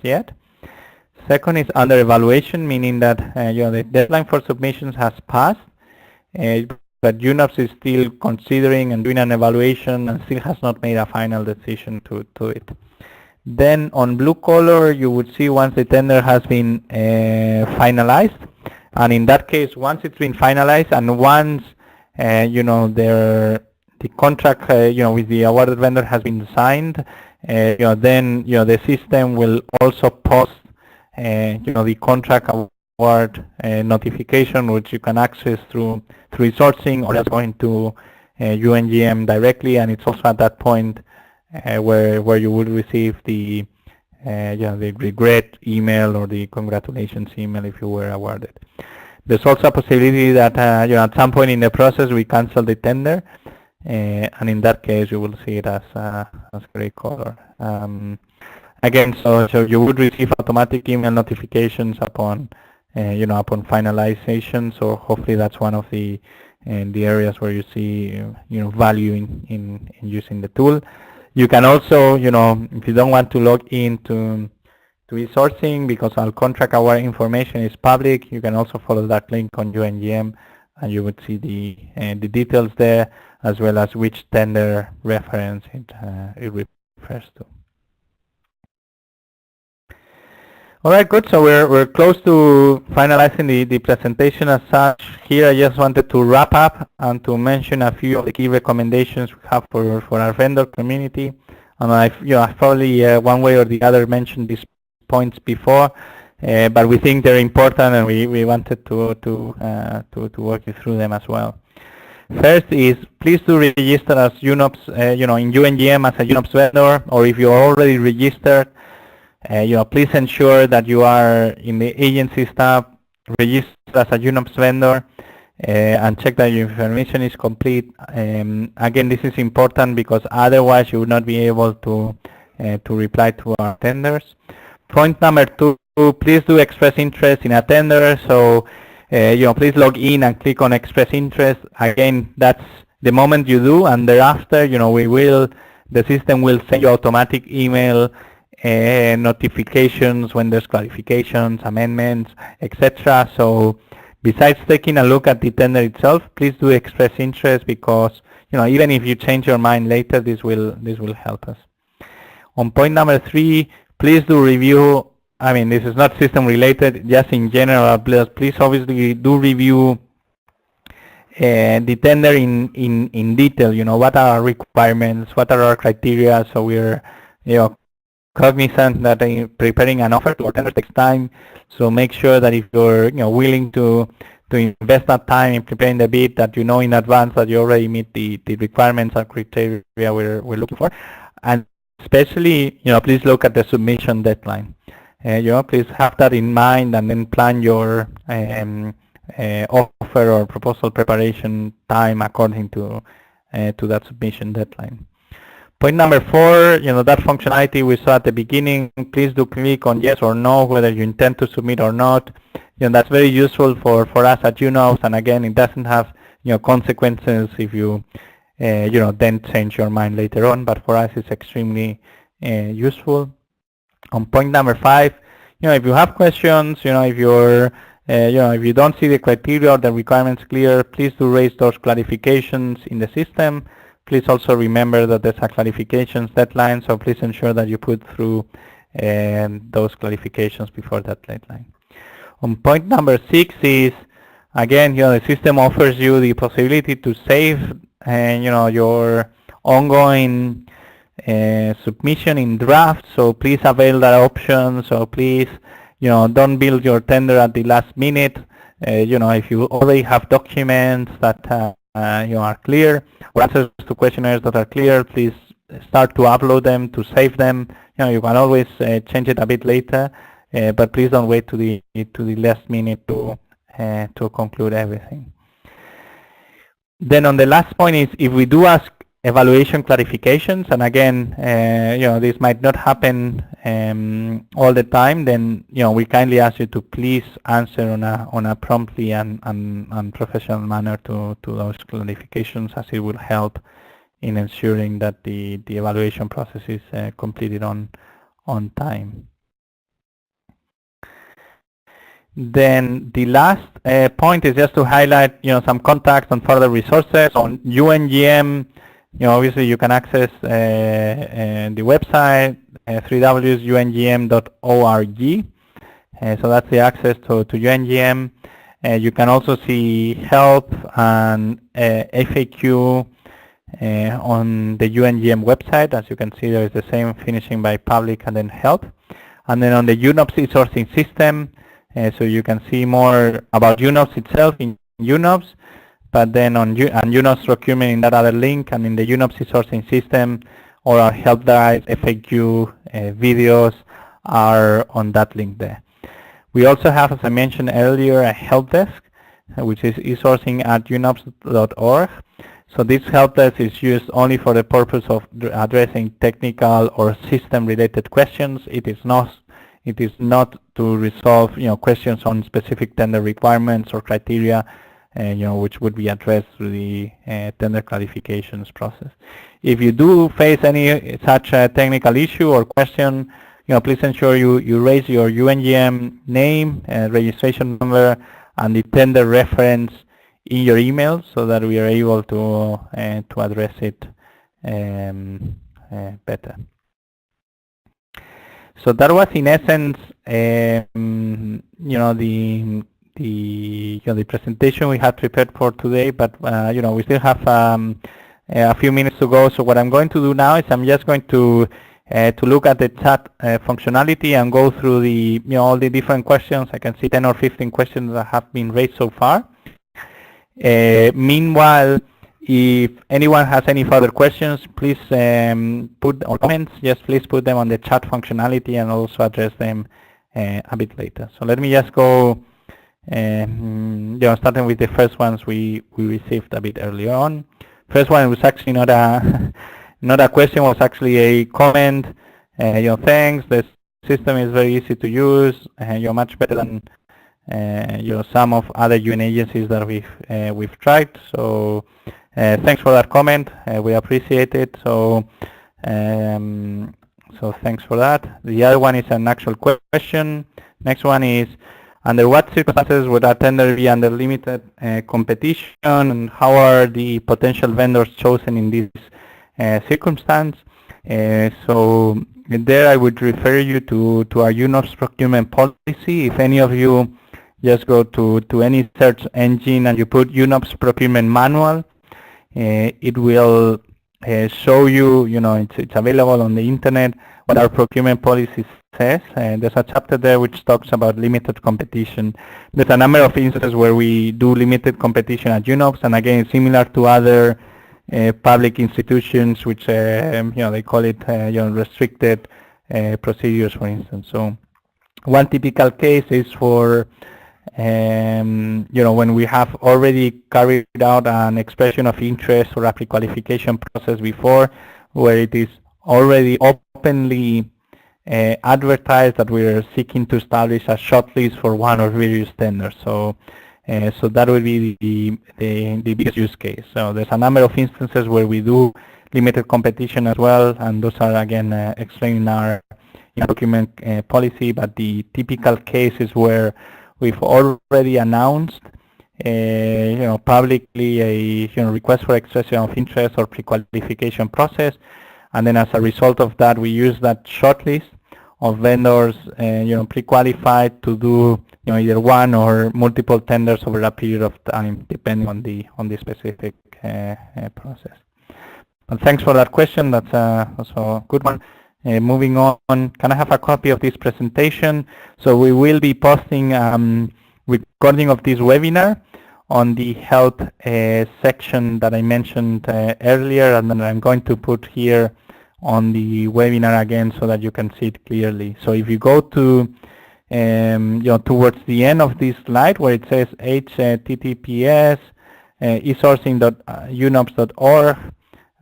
yet. Second is under evaluation, meaning that the deadline for submissions has passed, but UNOPS is still considering and doing an evaluation and still has not made a final decision to it. Then on blue color, you would see once the tender has been finalized, and in that case, once it's been finalized and once the contract with the awarded vendor has been signed, then the system will also post the contract award notification, which you can access through eSourcing or just going to UNGM directly, and it's also at that point where you will receive the regret email or the congratulations email if you were awarded. There's also a possibility that at some point in the process we cancel the tender, and in that case you will see it as gray color. Again, so you would receive automatic email notifications upon upon finalization. So hopefully that's one of the areas where you see value in using the tool. You can also if you don't want to log into eSourcing because our contract award information is public, you can also follow that link on UNGM, and you would see the details there as well as which tender reference it refers to. All right, good. So we're close to finalizing the presentation as such. Here I just wanted to wrap up and to mention a few of the key recommendations we have for our vendor community. And I've probably one way or the other mentioned these points before, but we think they're important, and we wanted to walk you through them as well. First is please do register as UNOPS, in UNGM as a UNOPS vendor, or if you're already registered, please ensure that you are in the agencies tab, register as a UNOPS vendor, and check that your information is complete. Again, this is important because otherwise you will not be able to reply to our tenders. Point number 2 please do express interest in a tender. So please log in and click on express interest. Again, that's the moment you do, and thereafter, the system will send you automatic email notifications when there's clarifications, amendments, etc. So besides taking a look at the tender itself, please do express interest, because even if you change your mind later, this will help us. On point number 3, please do review. I mean, this is not system related, just in general. Please obviously do review the tender in detail. What are our requirements? What are our criteria? So we're cognizant that preparing an offer to our tender takes time. So make sure that if you're willing to invest that time in preparing the bid, that in advance that you already meet the requirements and criteria we're looking for. And especially, please look at the submission deadline. Please have that in mind, and then plan your offer or proposal preparation time according to that submission deadline. Point number 4, that functionality we saw at the beginning, please do click on yes or no, whether you intend to submit or not. That's very useful for us at UNOPS, and again, it doesn't have consequences if you then change your mind later on, but for us it's extremely useful. On point number 5, if you have questions, if you're if you don't see the criteria or the requirements clear, please do raise those clarifications in the system. Please also remember that there's a clarifications deadline, so please ensure that you put through those clarifications before that deadline. On point number 6 is, again, the system offers you the possibility to save your ongoing submission in draft, so please avail that option. So please, don't build your tender at the last minute. If you already have documents that are clear, or answers to questionnaires that are clear, please start to upload them, to save them. You can always change it a bit later, but please don't wait to the last minute to conclude everything. Then on the last point is, if we do ask evaluation clarifications, and again, this might not happen all the time, then we kindly ask you to please answer on a promptly and professional manner to those clarifications, as it will help in ensuring that the evaluation process is completed on time. Then the last point is just to highlight some contacts and further resources on UNGM. Obviously you can access the website www.ungm.org. So that's the access to UNGM. You can also see help and FAQ on the UNGM website. As you can see, there is the same finishing by public and then help. And then on the UNOPS eSourcing system, so you can see more about UNOPS itself in UNOPS, but then on UNOPS procurement in that other link, and in the UNOPS eSourcing system, or our help guides, FAQ, videos are on that link there. We also have, as I mentioned earlier, a help desk, which is eSourcing@unops.org. So this help desk is used only for the purpose of addressing technical or system-related questions. It is not to resolve questions on specific tender requirements or criteria, which would be addressed through the tender clarifications process. If you do face any such technical issue or question, please ensure you raise your UNGM name, registration number, and the tender reference in your email, so that we are able to address it better. So that was, in essence, the presentation we had prepared for today. But we still have a few minutes to go. So what I'm going to do now is I'm just going to look at the chat functionality and go through the all the different questions. I can see 10 or 15 questions that have been raised so far. Meanwhile, if anyone has any further questions, please put or comments. Just please put them on the chat functionality, and also address them a bit later. So let me just go, starting with the first ones we received a bit earlier on. First one was actually not a question, was actually a comment. Thanks. system is very easy to use. You're much better than some of other UN agencies that we've tried. So thanks for that comment. We appreciate it. So thanks for that. The other one is an actual question. Next one is, under what circumstances would a tender be under limited competition, and how are the potential vendors chosen in this circumstance? So there I would refer you to our UNOPS procurement policy. If any of you just go to any search engine and you put UNOPS procurement manual, it will show you, it's available on the internet, what our procurement policy says. There's a chapter there which talks about limited competition. There's a number of instances where we do limited competition at UNOPS, and again, similar to other public institutions, which they call it restricted procedures, for instance. So one typical case is for when we have already carried out an expression of interest or a pre-qualification process before, where it is already openly advertised that we are seeking to establish a shortlist for one or various tenders. So that would be the biggest use case. So there's a number of instances where we do limited competition as well, and those are again explained in our document policy. But the typical case is where we've already announced, publicly a request for expression of interest or pre-qualification process, and then as a result of that, we use that shortlist of vendors, pre-qualified to do, either one or multiple tenders over a period of time, depending on the specific process. But thanks for that question. That's also a good one. Moving on, can I have a copy of this presentation? So we will be posting recording of this webinar on the help section that I mentioned earlier, and then I'm going to put here on the webinar again so that you can see it clearly. So if you go to towards the end of this slide where it says https eSourcing.unops.org,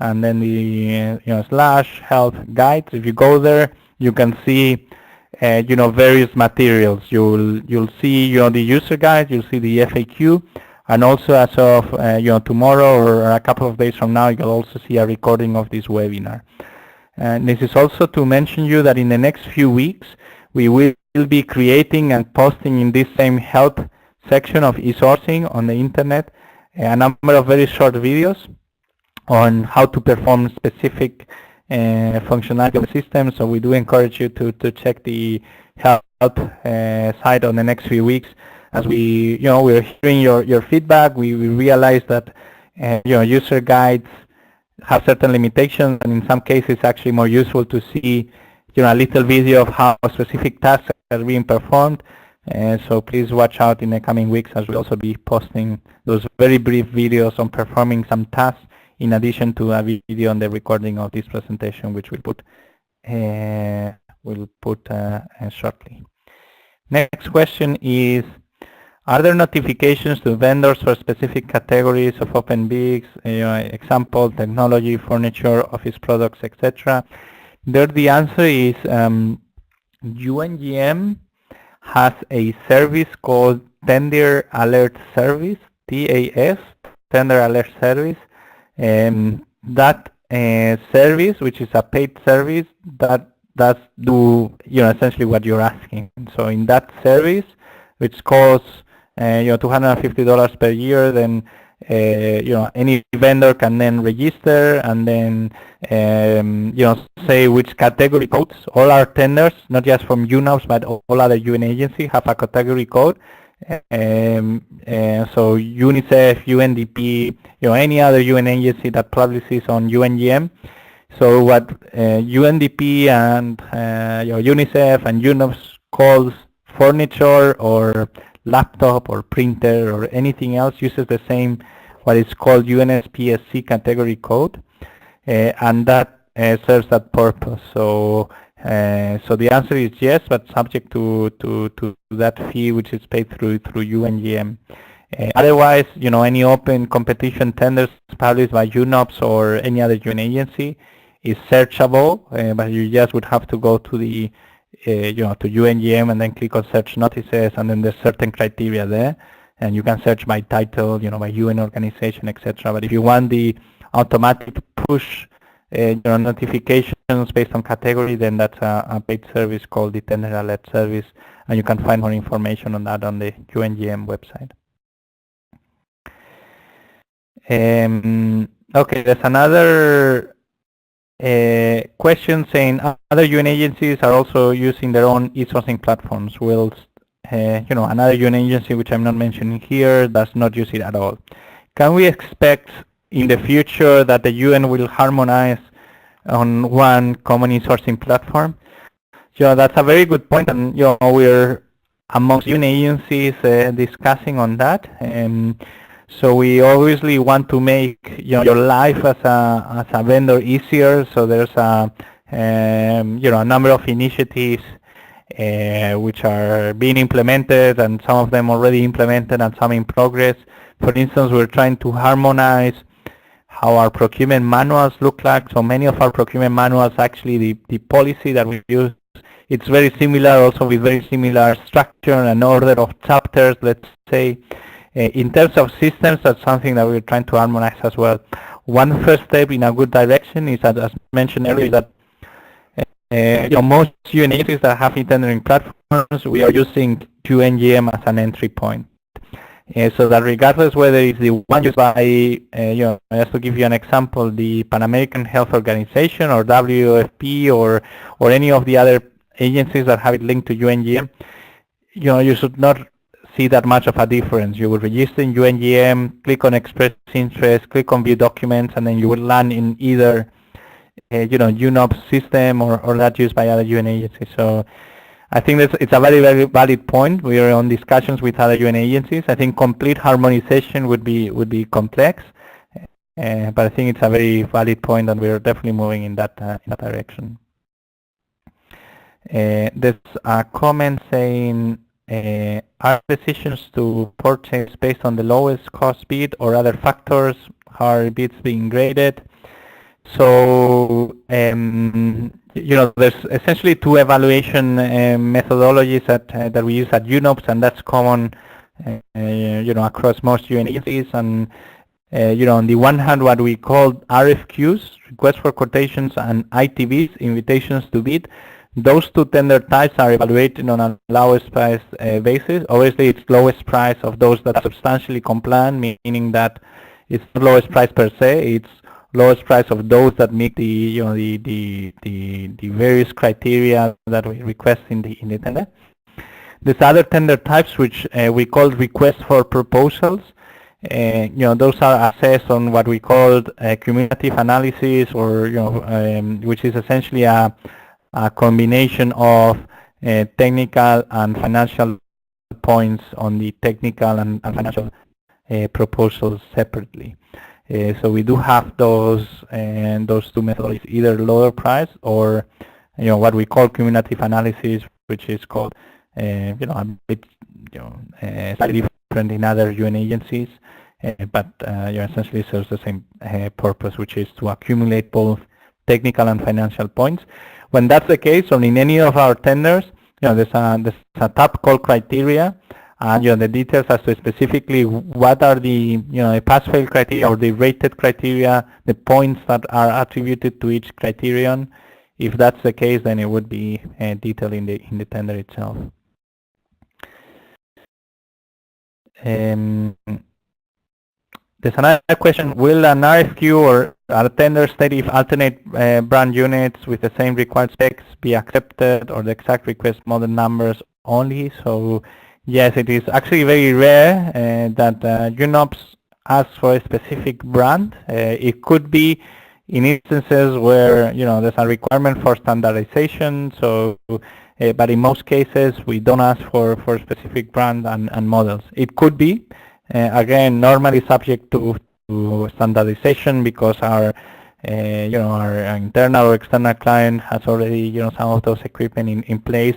and then the /help guides. If you go there, you can see various materials. You'll see the user guide, you'll see the FAQ, and also as of tomorrow or a couple of days from now, you'll also see a recording of this webinar. And this is also to mention you that in the next few weeks, we will be creating and posting in this same help section of eSourcing on the internet a number of very short videos on how to perform specific functionality of the system. So we do encourage you to check the help site on the next few weeks. As we're hearing your feedback, we realize that user guides have certain limitations, and in some cases it's actually more useful to see a little video of how specific tasks are being performed. So please watch out in the coming weeks as we'll also be posting those very brief videos on performing some tasks, in addition to a video on the recording of this presentation, which we'll put shortly. Next question is, are there notifications to vendors for specific categories of open bids, example, technology, furniture, office products, etc.? There the answer is UNGM has a service called Tender Alert Service, TAS, Tender Alert Service. That service, which is a paid service, that does do essentially what you're asking. So in that service, which costs $250 per year, then any vendor can then register and then say which category codes. All our tenders, not just from UNOPS but all other UN agencies, have a category code. So UNICEF, UNDP, any other UN agency that publishes on UNGM. So what UNDP and UNICEF and UNOPS calls furniture or laptop or printer or anything else uses the same, what is called UNSPSC category code, and that serves that purpose. So the answer is yes, but subject to that fee which is paid through UNGM. Otherwise, any open competition tenders published by UNOPS or any other UN agency is searchable, but you just would have to go to the to UNGM and then click on search notices, and then there's certain criteria there, and you can search by title, by UN organization, etc. But if you want the automatic push notifications based on category, then that's a paid service called the Tender Alert Service, and you can find more information on that on the UNGM website. Okay, there's another question saying other UN agencies are also using their own eSourcing platforms, whilst another UN agency, which I'm not mentioning here, does not use it at all. Can we expect in the future that the UN will harmonize on one common eSourcing platform? That's a very good point, and we're amongst UN agencies discussing on that. So we obviously want to make your life as a vendor easier. So there's a number of initiatives which are being implemented, and some of them already implemented and some in progress. For instance, we're trying to harmonize how our procurement manuals look like. So many of our procurement manuals, actually the policy that we use, it's very similar, also with very similar structure and order of chapters, let's say. In terms of systems, that's something that we're trying to harmonize as well. One first step in a good direction is, as mentioned earlier, that most UN agencies that have e-tendering platforms, we are using UNGM as an entry point. So that regardless whether it's the one used by, just to give you an example, the Pan American Health Organization or WFP or any of the other agencies that have it linked to UNGM, you should not see that much of a difference. You will register in UNGM, click on Express Interest, click on View Documents, and then you will land in either UNOPS system or that used by other UN agencies. So I think it's a very, very valid point. We are on discussions with other UN agencies. I think complete harmonization would be complex, but I think it's a very valid point, and we're definitely moving in that direction. There's a comment saying, are decisions to purchase based on the lowest cost bid or other factors? How are bids being graded? So there's essentially two evaluation methodologies that we use at UNOPS, and that's common across most UN agencies. And on the one hand, what we call RFQs, requests for quotations, and ITBs, invitations to bid. Those two tender types are evaluated on a lowest price basis. Obviously, it's lowest price of those that are substantially compliant, meaning that it's not lowest price per se. It's lowest price of those that meet the the various criteria that we request in the tender. There's other tender types which we call requests for proposals. Those are assessed on what we call cumulative analysis, or which is essentially a combination of technical and financial points on the technical and financial proposals separately. So we do have those two methodologies, either lower price or what we call cumulative analysis, which is called a bit slightly different in other UN agencies, but essentially serves the same purpose, which is to accumulate both technical and financial points. When that's the case, or in any of our tenders, there's a tab called criteria, and the details as to specifically what are the pass-fail criteria or the rated criteria, the points that are attributed to each criterion. If that's the case, then it would be detailed in the tender itself. There's another question: will an RFQ or a tender state if alternate brand units with the same required specs be accepted, or the exact request model numbers only? So yes, it is actually very rare that UNOPS asks for a specific brand. It could be in instances where there's a requirement for standardization. So, but in most cases we don't ask for specific brand and models. It could be again normally subject to standardization because our our internal or external client has already some of those equipment in place.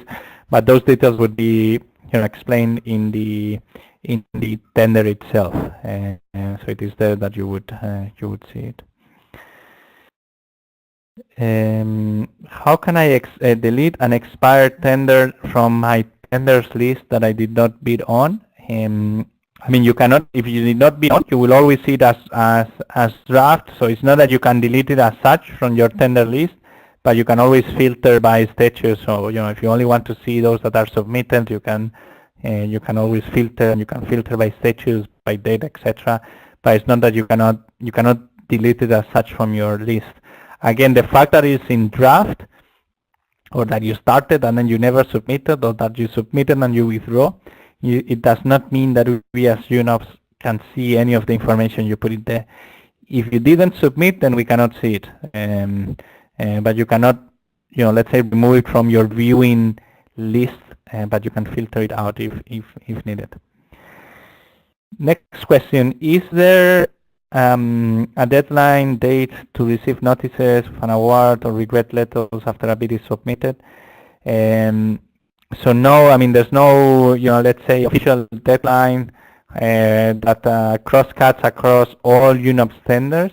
But those details would be explained in the tender itself, so it is there that you would see it. How can I delete an expired tender from my tenders list that I did not bid on? I mean, you cannot, if you did not bid on, you will always see it as draft. So it's not that you can delete it as such from your tender list, but you can always filter by status. So if you only want to see those that are submitted, you can always filter, and you can filter by status, by date, etc. But it's not that you cannot delete it as such from your list. Again, the fact that it's in draft, or that you started and then you never submitted, or that you submitted and you withdraw, it does not mean that we as UNOPS can see any of the information you put in there. If you didn't submit, then we cannot see it. But you cannot, let's say, remove it from your viewing list, but you can filter it out if needed. Next question, is there a deadline date to receive notices of an award or regret letters after a bid is submitted? So no, I mean, there's no, let's say, official deadline that cross-cuts across all UNOPS tenders,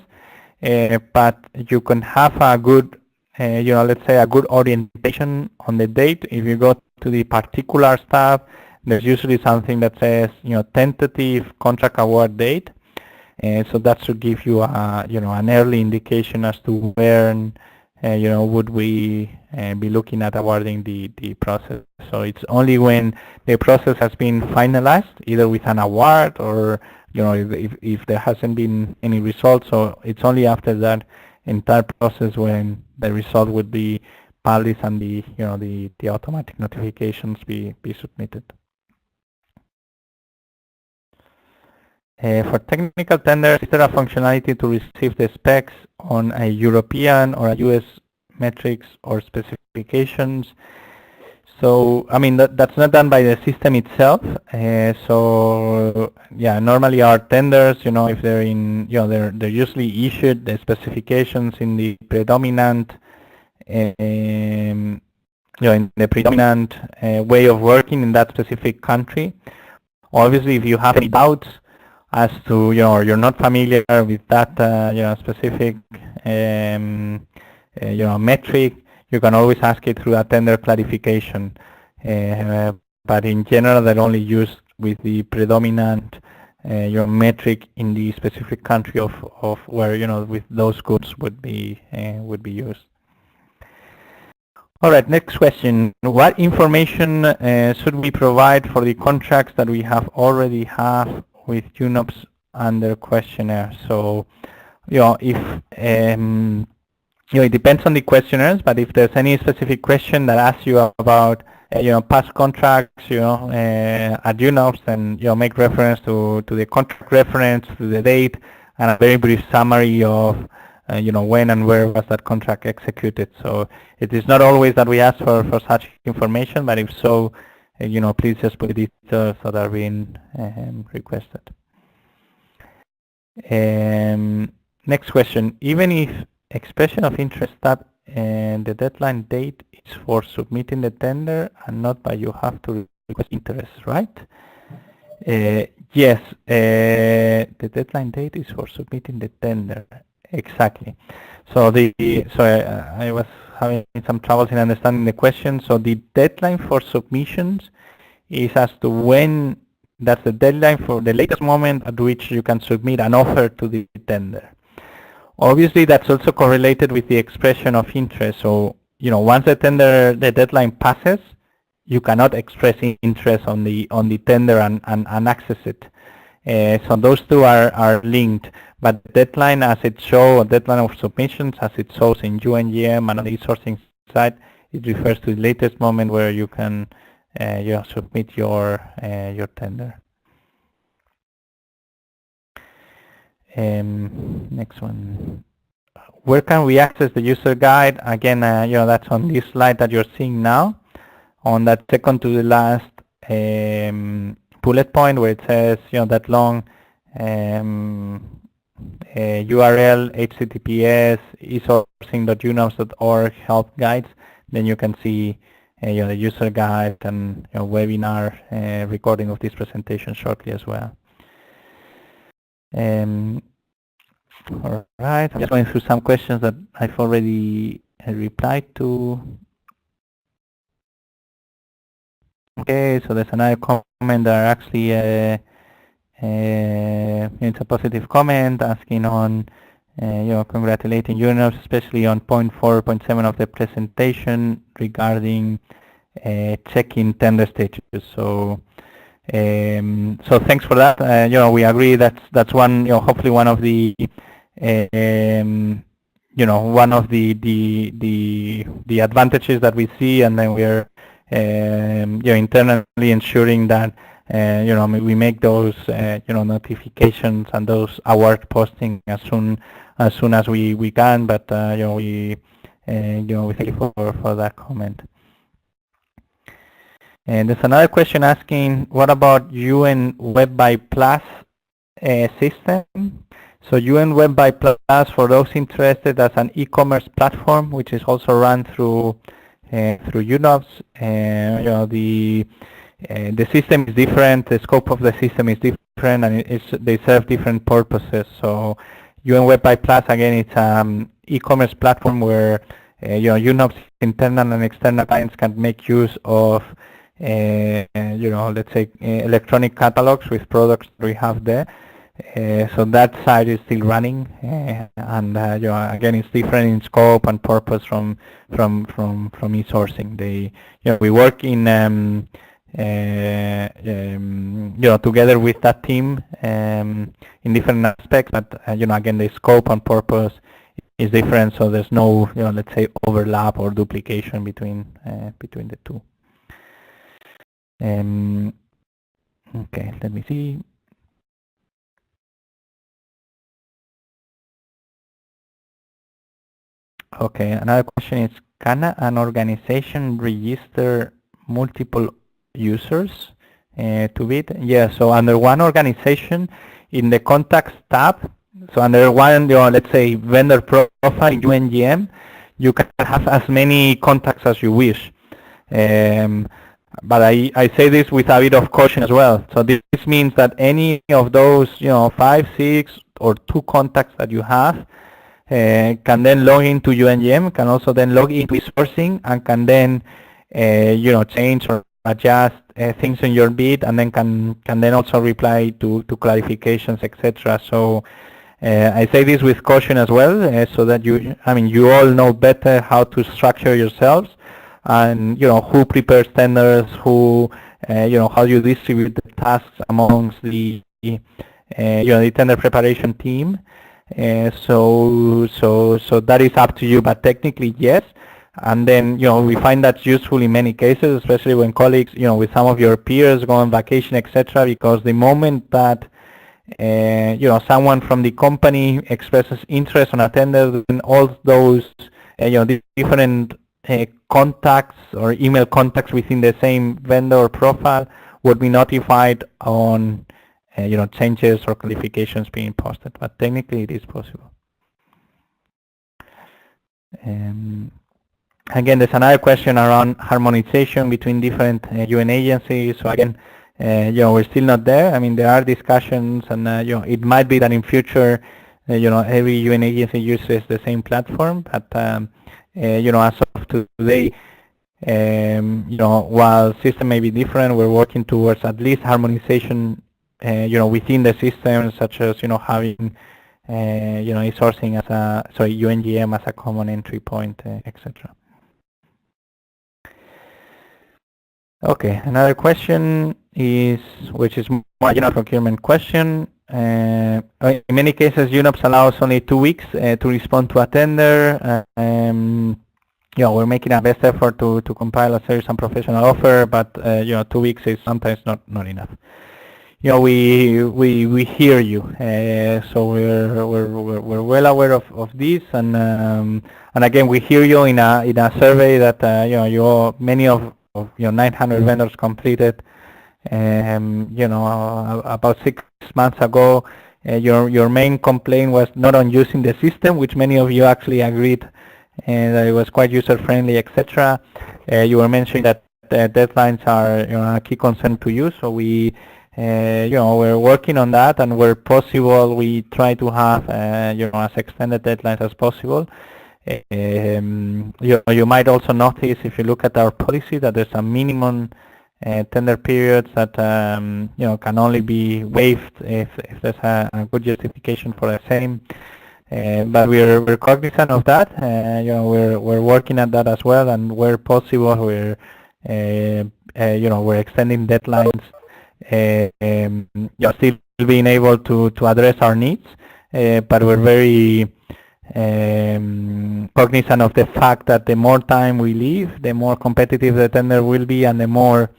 but you can have a good, let's say, a good orientation on the date. If you go to the particulars tab, there's usually something that says, tentative contract award date. So that should give you an early indication as to where would we be looking at awarding the process. So it's only when the process has been finalized, either with an award or if there hasn't been any result. So it's only after that entire process when the result would be published and the automatic notifications be submitted. For technical tenders, is there a functionality to receive the specs on a European or a US metrics or specifications? So, I mean, that's not done by the system itself. So, yeah, normally our tenders, if they're in, they're usually issued the specifications in the predominant, in the predominant way of working in that specific country. Obviously, if you have any doubts as to, you're not familiar with that, specific, metric, you can always ask it through a tender clarification. But in general, they're only used with the predominant, metric in the specific country of where, with those goods would be used. All right, next question. What information should we provide for the contracts that we already have with UNOPS under questionnaire? So, if it depends on the questionnaires, but if there's any specific question that asks you about past contracts, at UNOPS, then make reference to the contract reference, to the date, and a very brief summary of when and where was that contract executed. So it is not always that we ask for such information, but if so, please just put the details that are being requested. Next question. Even if expression of interest tab and the deadline date is for submitting the tender and not by you have to request interest, right? Yes, the deadline date is for submitting the tender. Exactly. So I was having some troubles in understanding the question. So the deadline for submissions is as to when, that's the deadline for the latest moment at which you can submit an offer to the tender. Obviously, that's also correlated with the expression of interest. So, once the deadline passes, you cannot express interest on the tender and access it. So those two are linked. But the deadline as it shows, deadline of submissions as it shows in UNGM and on the eSourcing site, it refers to the latest moment where you can submit your tender. Next one. Where can we access the user guide? Again, that's on this slide that you're seeing now, on that second to the last bullet point where it says, that long URL, https esourcing.unops.org help guides. Then you can see the user guide and webinar recording of this presentation shortly as well. All right, I'm just going through some questions that I've already replied to. Okay, so there's another comment that actually it's a positive comment asking on, congratulating UNOPS, especially on point 4.7 of the presentation regarding checking tender stages. So, so thanks for that. We agree that's one, hopefully one of the, one of the advantages that we see, and then we're, internally ensuring that we make those notifications and those award posting as soon as we can. But we thank you for that comment. And there's another question asking, what about UN Web by Plus system? So UN Web by Plus, for those interested, that's an e-commerce platform which is also run through UNOPS. The system is different, the scope of the system is different, and they serve different purposes. So UN Web by Plus, again, it's e-commerce platform where UNOPS internal and external clients can make use of let's say electronic catalogs with products we have there. So that side is still running, and again, it's different in scope and purpose from eSourcing. We work in together with that team in different aspects, but again, the scope and purpose is different. So there's no let's say overlap or duplication between the two. Okay, let me see. Okay, another question is, can an organization register multiple users to bid? Yeah, so under one organization, in the contacts tab, so under one, let's say vendor profile in UNGM, you can have as many contacts as you wish. But I say this with a bit of caution as well. So this means that any of those, 5, 6, or 2 contacts that you have can then log into UNGM, can also then log into eSourcing, and can then, change or adjust things in your bid, and then can then also reply to clarifications, etc. So I say this with caution as well, so that you all know better how to structure yourselves, and who prepares tenders, who how you distribute the tasks amongst the the tender preparation team. So that is up to you, but technically yes. And then we find that's useful in many cases, especially when colleagues with some of your peers go on vacation, etc. Because the moment that someone from the company expresses interest on a tender, then all those different contacts or email contacts within the same vendor profile would be notified on changes or qualifications being posted. But technically it is possible. Again, there's another question around harmonization between different UN agencies. So again, we're still not there. I mean, there are discussions, and it might be that in future, every UN agency uses the same platform. But as of today, while system may be different, we're working towards at least harmonization, within the system, such as having, eSourcing as UNGM as a common entry point, etc. Okay, another question is, which is more a procurement question. In many cases, UNOPS allows only 2 weeks to respond to a tender. We're making our best effort to compile a serious and professional offer, but 2 weeks is sometimes not enough. We hear you, so we're well aware of this, and again, we hear you in a survey that many of 900 vendors completed, about 6 months ago. Your main complaint was not on using the system, which many of you actually agreed, and that it was quite user-friendly, etc. You were mentioning that deadlines are a key concern to you, so we we're working on that, and where possible, we try to have as extended deadlines as possible. You might also notice, if you look at our policy, that there's a minimum tender periods that can only be waived if there's a good justification for the same. But we're cognizant of that. We're working at that as well, and where possible, we're extending deadlines. Still being able to address our needs, but we're very cognizant of the fact that the more time we leave, the more competitive the tender will be, and the more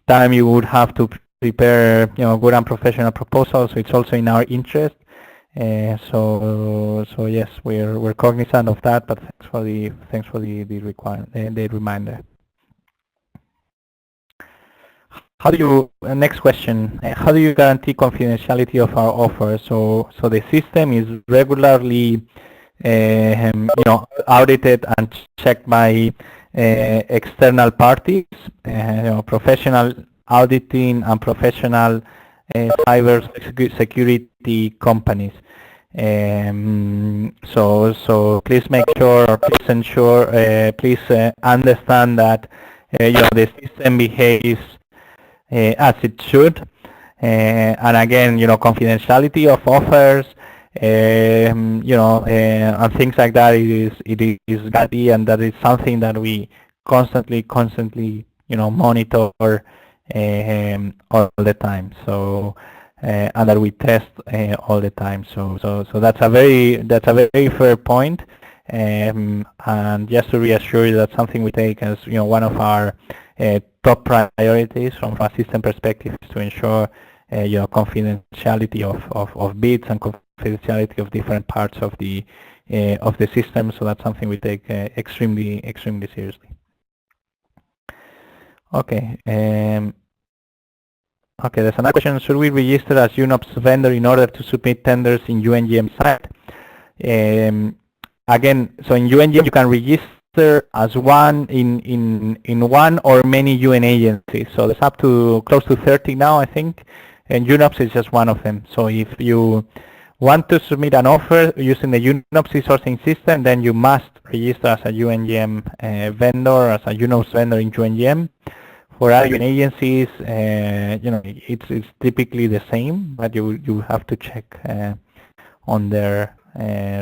time you would have to prepare good and professional proposals. So it's also in our interest. So yes, we're cognizant of that, but thanks for the reminder. How do you, next question, how do you guarantee confidentiality of our offer? So the system is regularly audited and checked by external parties, professional auditing and professional cyber security companies. So please make sure, please ensure, please understand that the system behaves as it should, and again, confidentiality of offers, and things like that. It is guided, and that is something that we constantly, monitor all the time. So and that we test all the time. So that's a very fair point. And just to reassure you, that's something we take as one of our top priorities from a system perspective, is to ensure confidentiality of bids and confidentiality of different parts of the system. So that's something we take extremely seriously. Okay. Okay, there's another question. Should we register as UNOPS vendor in order to submit tenders in UNGM site? Again, so in UNGM you can register as one in one or many UN agencies. So there's up to close to 30 now, I think, and UNOPS is just one of them. So if you want to submit an offer using the UNOPS eSourcing system, then you must register as a UNGM vendor, as a UNOPS vendor in UNGM. For other UN agencies, it's typically the same, but you have to check on their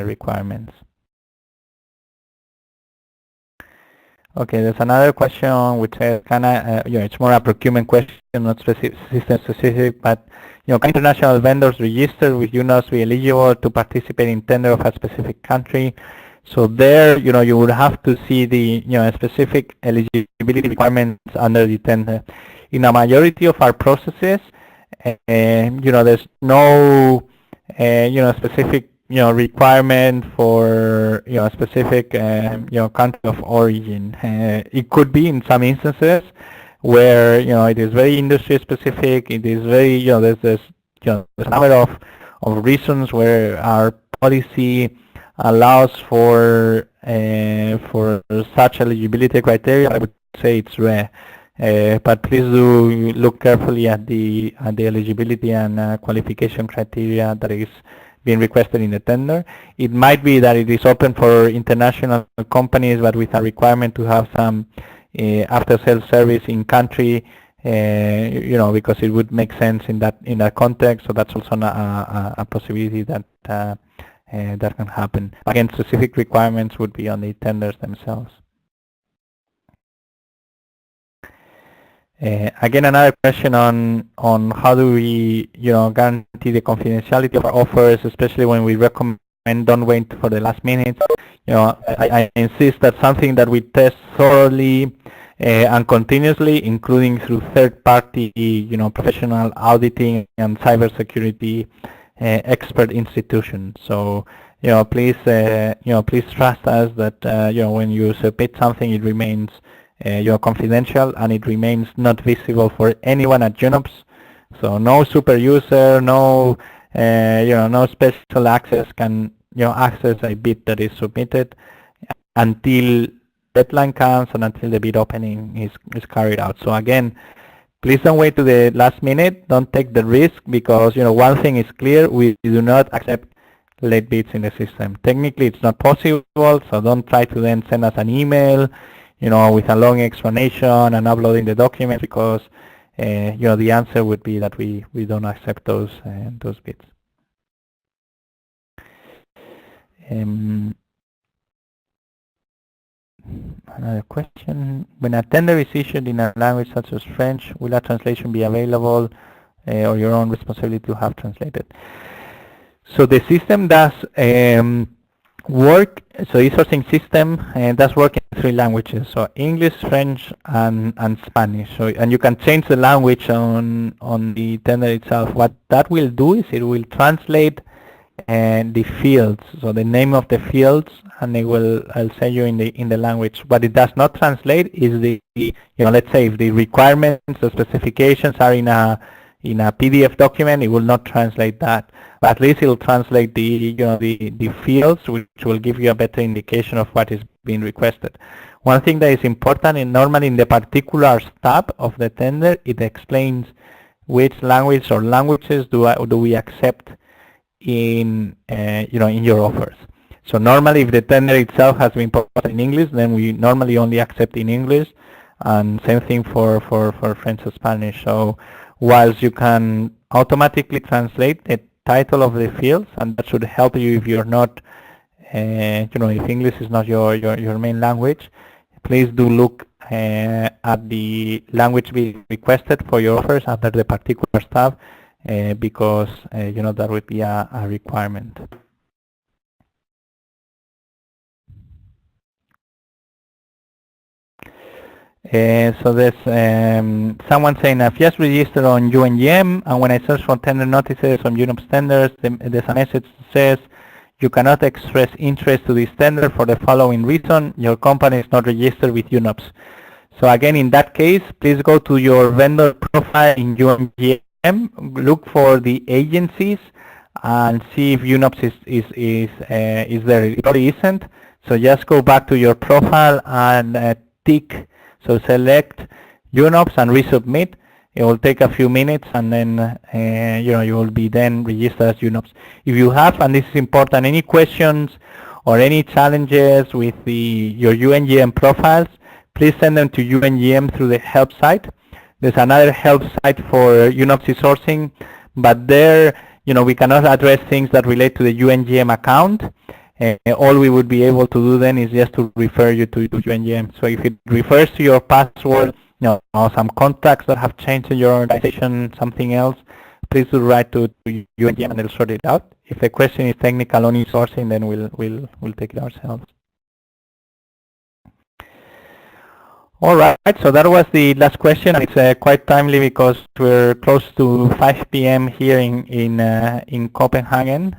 requirements. Okay, there's another question which says, it's more a procurement question, not system specific, but can international vendors registered with UNOPS be eligible to participate in tender of a specific country? So there, you would have to see the specific eligibility requirements under the tender. In a majority of our processes, there's no specific requirement for a specific country of origin. It could be in some instances where it is very industry specific. It is very there's a number of reasons where our policy allows for such eligibility criteria. I would say it's rare, but please do look carefully at the eligibility and qualification criteria that is being requested in the tender. It might be that it is open for international companies, but with a requirement to have some after-sales service in country, because it would make sense in that context. So that's also a possibility that that can happen. Again, specific requirements would be on the tenders themselves. Again, another question on how do we guarantee the confidentiality of our offers, especially when we recommend don't wait for the last minute. I insist that's something that we test thoroughly and continuously, including through third-party professional auditing and cybersecurity expert institutions. So please trust us that when you submit something, it remains confidential, and it remains not visible for anyone at UNOPS. So no super user, no no special access can access a bid that is submitted until deadline comes and until the bid opening is carried out. So again, Please don't wait to the last minute. Don't take the risk, because one thing is clear: we do not accept late bits in the system. Technically, it's not possible, so don't try to then send us an email, with a long explanation and uploading the document, because the answer would be that we don't accept those bits. Another question: when a tender is issued in a language such as French, will a translation be available, or your own responsibility to have translated? So the system does work. So eSourcing system does work in 3 languages: so English, French, and Spanish. So, and you can change the language on the tender itself. What that will do is it will translate the fields, so the name of the fields, and I'll say you in the language. What it does not translate is the let's say if the requirements, the specifications are in a PDF document, it will not translate that. But at least it will translate the fields, which will give you a better indication of what is being requested. One thing that is important, and normally in the particulars tab of the tender, it explains which language or languages do we accept in in your offers. So normally, if the tender itself has been posted in English, then we normally only accept in English, and same thing for French and Spanish. So whilst you can automatically translate the title of the fields, and that should help you if you're not, if English is not your main language, please do look at the language being requested for your offers under the particulars tab, because that would be a requirement. So there's someone saying, I've just registered on UNGM, and when I search for tender notices on UNOPS tenders, there's a message that says you cannot express interest to this tender for the following reason: your company is not registered with UNOPS. So again, in that case, please go to your vendor profile in UNGM, look for the agencies, and see if UNOPS is there. It probably isn't. So just go back to your profile and tick. So select UNOPS and resubmit. It will take a few minutes, and then you will be then registered as UNOPS. If you have, and this is important, any questions or any challenges with your UNGM profiles, please send them to UNGM through the help site. There's another help site for UNOPS eSourcing, but there we cannot address things that relate to the UNGM account. All we would be able to do then is just to refer you to UNGM. So if it refers to your password, or some contacts that have changed in your organization, something else, please do write to UNGM and they'll sort it out. If the question is technical on eSourcing, then we'll take it ourselves. All right, so that was the last question, and it's quite timely because we're close to 5 p.m. here in Copenhagen,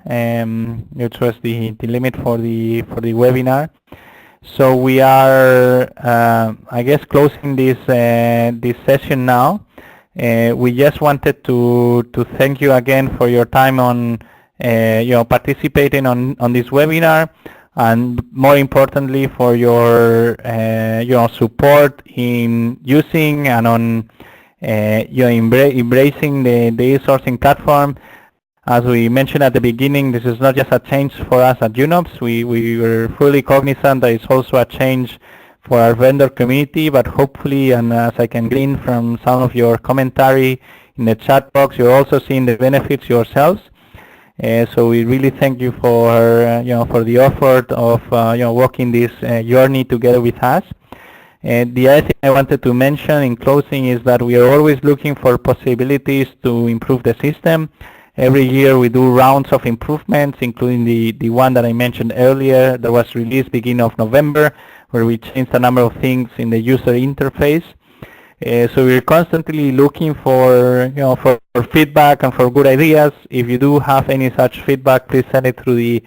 which was the limit for the webinar. So we are, I guess, closing this session now. We just wanted to thank you again for your time on participating on this webinar, and more importantly for your support in using and on embracing the eSourcing platform. As we mentioned at the beginning, this is not just a change for us at UNOPS. We were fully cognizant that it's also a change for our vendor community, but hopefully, and as I can glean from some of your commentary in the chat box, you're also seeing the benefits yourselves. So we really thank you for for the effort of walking this journey together with us. The other thing I wanted to mention in closing is that we are always looking for possibilities to improve the system. Every year we do rounds of improvements, including the one that I mentioned earlier that was released beginning of November, where we changed a number of things in the user interface. So we're constantly looking for for feedback and for good ideas. If you do have any such feedback, please send it through the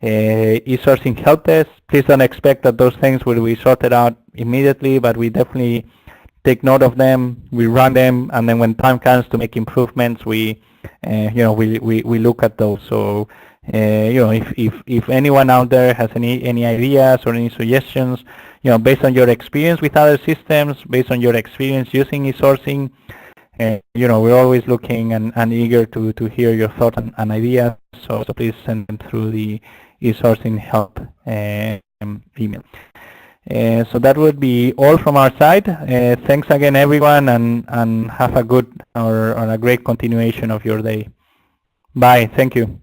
eSourcing help desk. Please don't expect that those things will be sorted out immediately, but we definitely take note of them, we run them, and then when time comes to make improvements, we look at those. So if anyone out there has any ideas or any suggestions, based on your experience with other systems, based on your experience using eSourcing, we're always looking and eager to hear your thoughts and ideas. So please send them through the eSourcing help email. So that would be all from our side. Thanks again, everyone, and have a good or a great continuation of your day. Bye. Thank you.